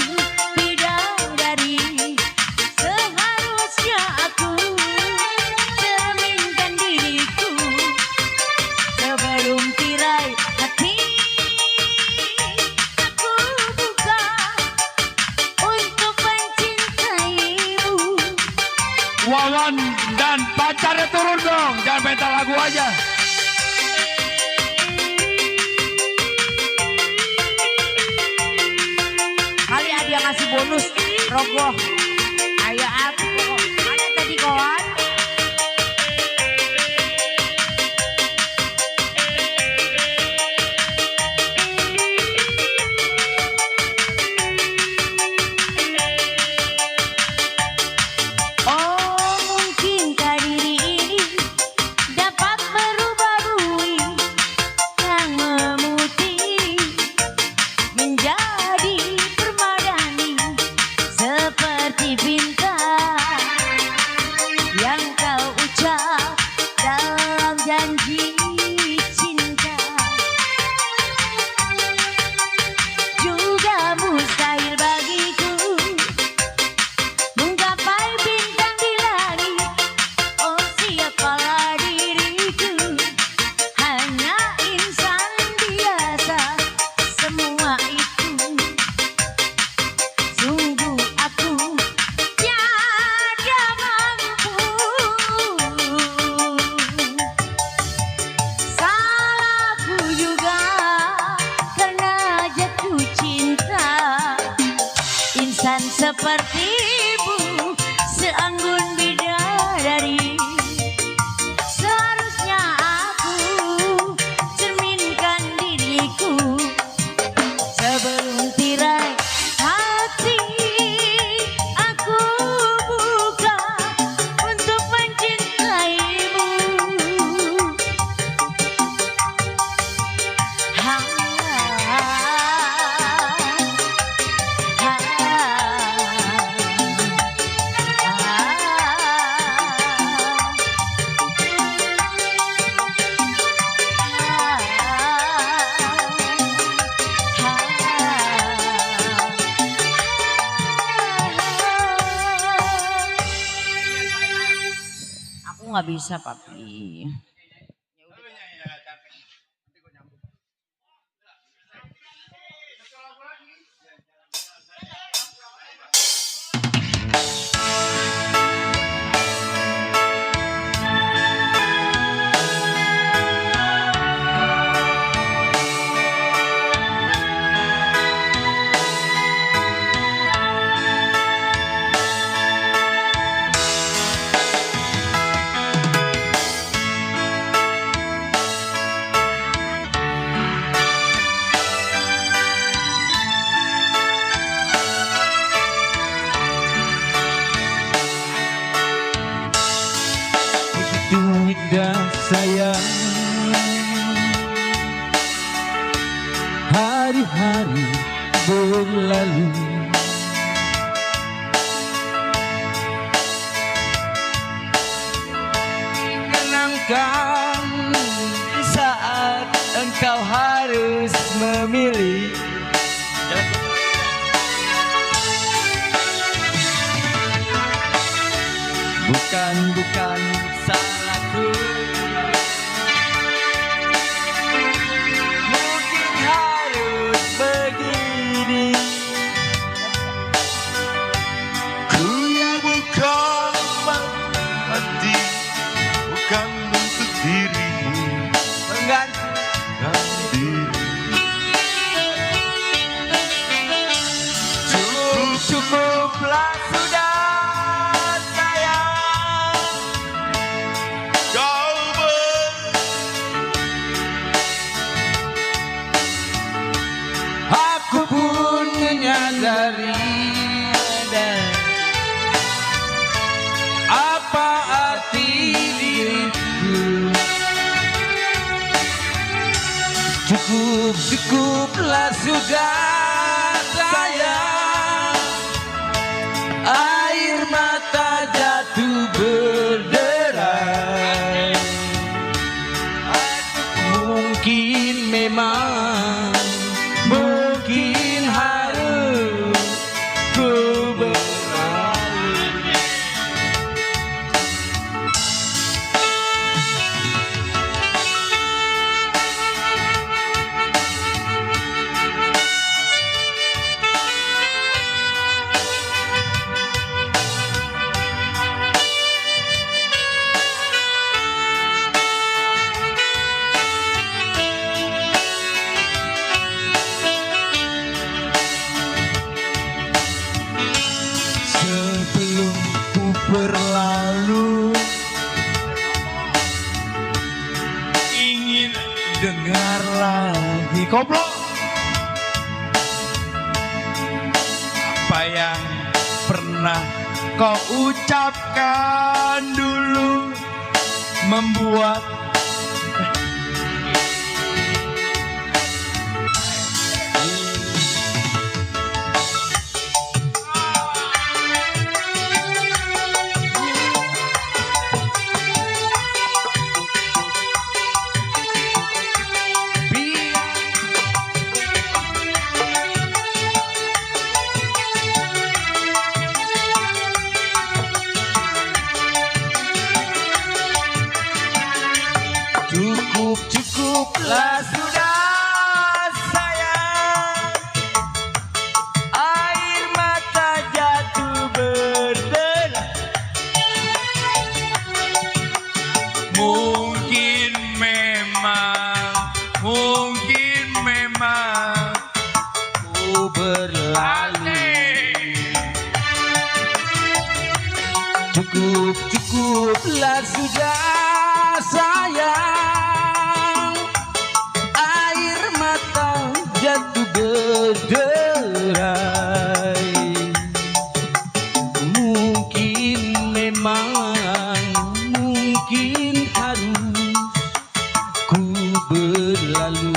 bidadari. Seharusnya aku cerminkan diriku sebelum tirai hati aku buka untuk mencintaimu. Wawan dan pacarnya turun dong, jangan minta lagu aja. Kali ada yang ngasih bonus rogoh. Ayo aku mana tadi kawan? Oh, mungkinkah diri ini dapat merubah bui yang memutih menjadi permadani seperti bintang yang kau ucap dalam janji cinta. Juga mustahil bagiku menggapai bintang di langit. Oh, siapalah diriku, hanya insan biasa. Semua itu sungguh aku tiada mampu. nggak bisa papi. Begitu indah sayang, hari-hari berlalu, kenangkan saat engkau harus memilih. Bukan salahku, mungkin harus begini. Ku yang bukan mati, bukan untuk dirimu, Menggantikan diri. Cukuplah sudah sayang, Kau aku pun menyadari dan apa arti diriku. Cukuplah sudah sayang, air mata jatuh berderai. Mungkin memang, mungkin harus ku berlalu. Sebelum ku berlalu, ingin dengar lagi koplo apa yang pernah kau ucapkan dulu, membuat cukuplah sudah sayang, air mata jatuh berderai. Mungkin memang ku berlalu. Cukuplah sudah sayang, air mata jatuh berderai. Mungkin memang, mungkin harus ku berlalu.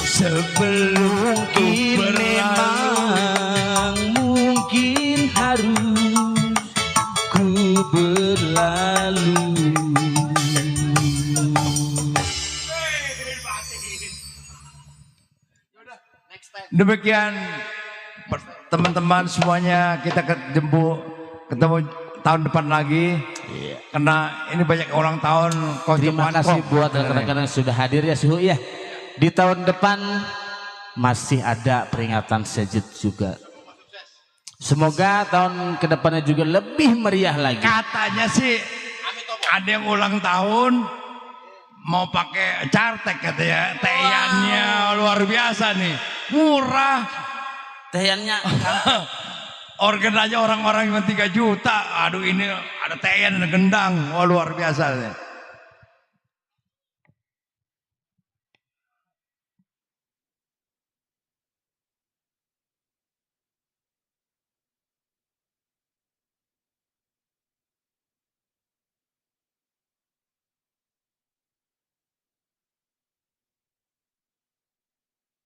Sebelum mungkin memang, mungkin harus ku berlalu. Demikian teman-teman semuanya, kita jemput ketemu tahun depan lagi. Iya. Karena ini banyak ulang tahun. Terima kasih buat rekan-rekan yang sudah hadir ya Suhu ya. Di tahun depan masih ada peringatan Sejid juga. Semoga tahun kedepannya juga lebih meriah lagi. Katanya sih ada yang ulang tahun mau pakai cartek katanya. Teyannya luar biasa nih. Murah. Teyannya Organ aja orang-orang cuma 3 juta. Aduh ini ada teyan, ada gendang. Wah luar biasa nih.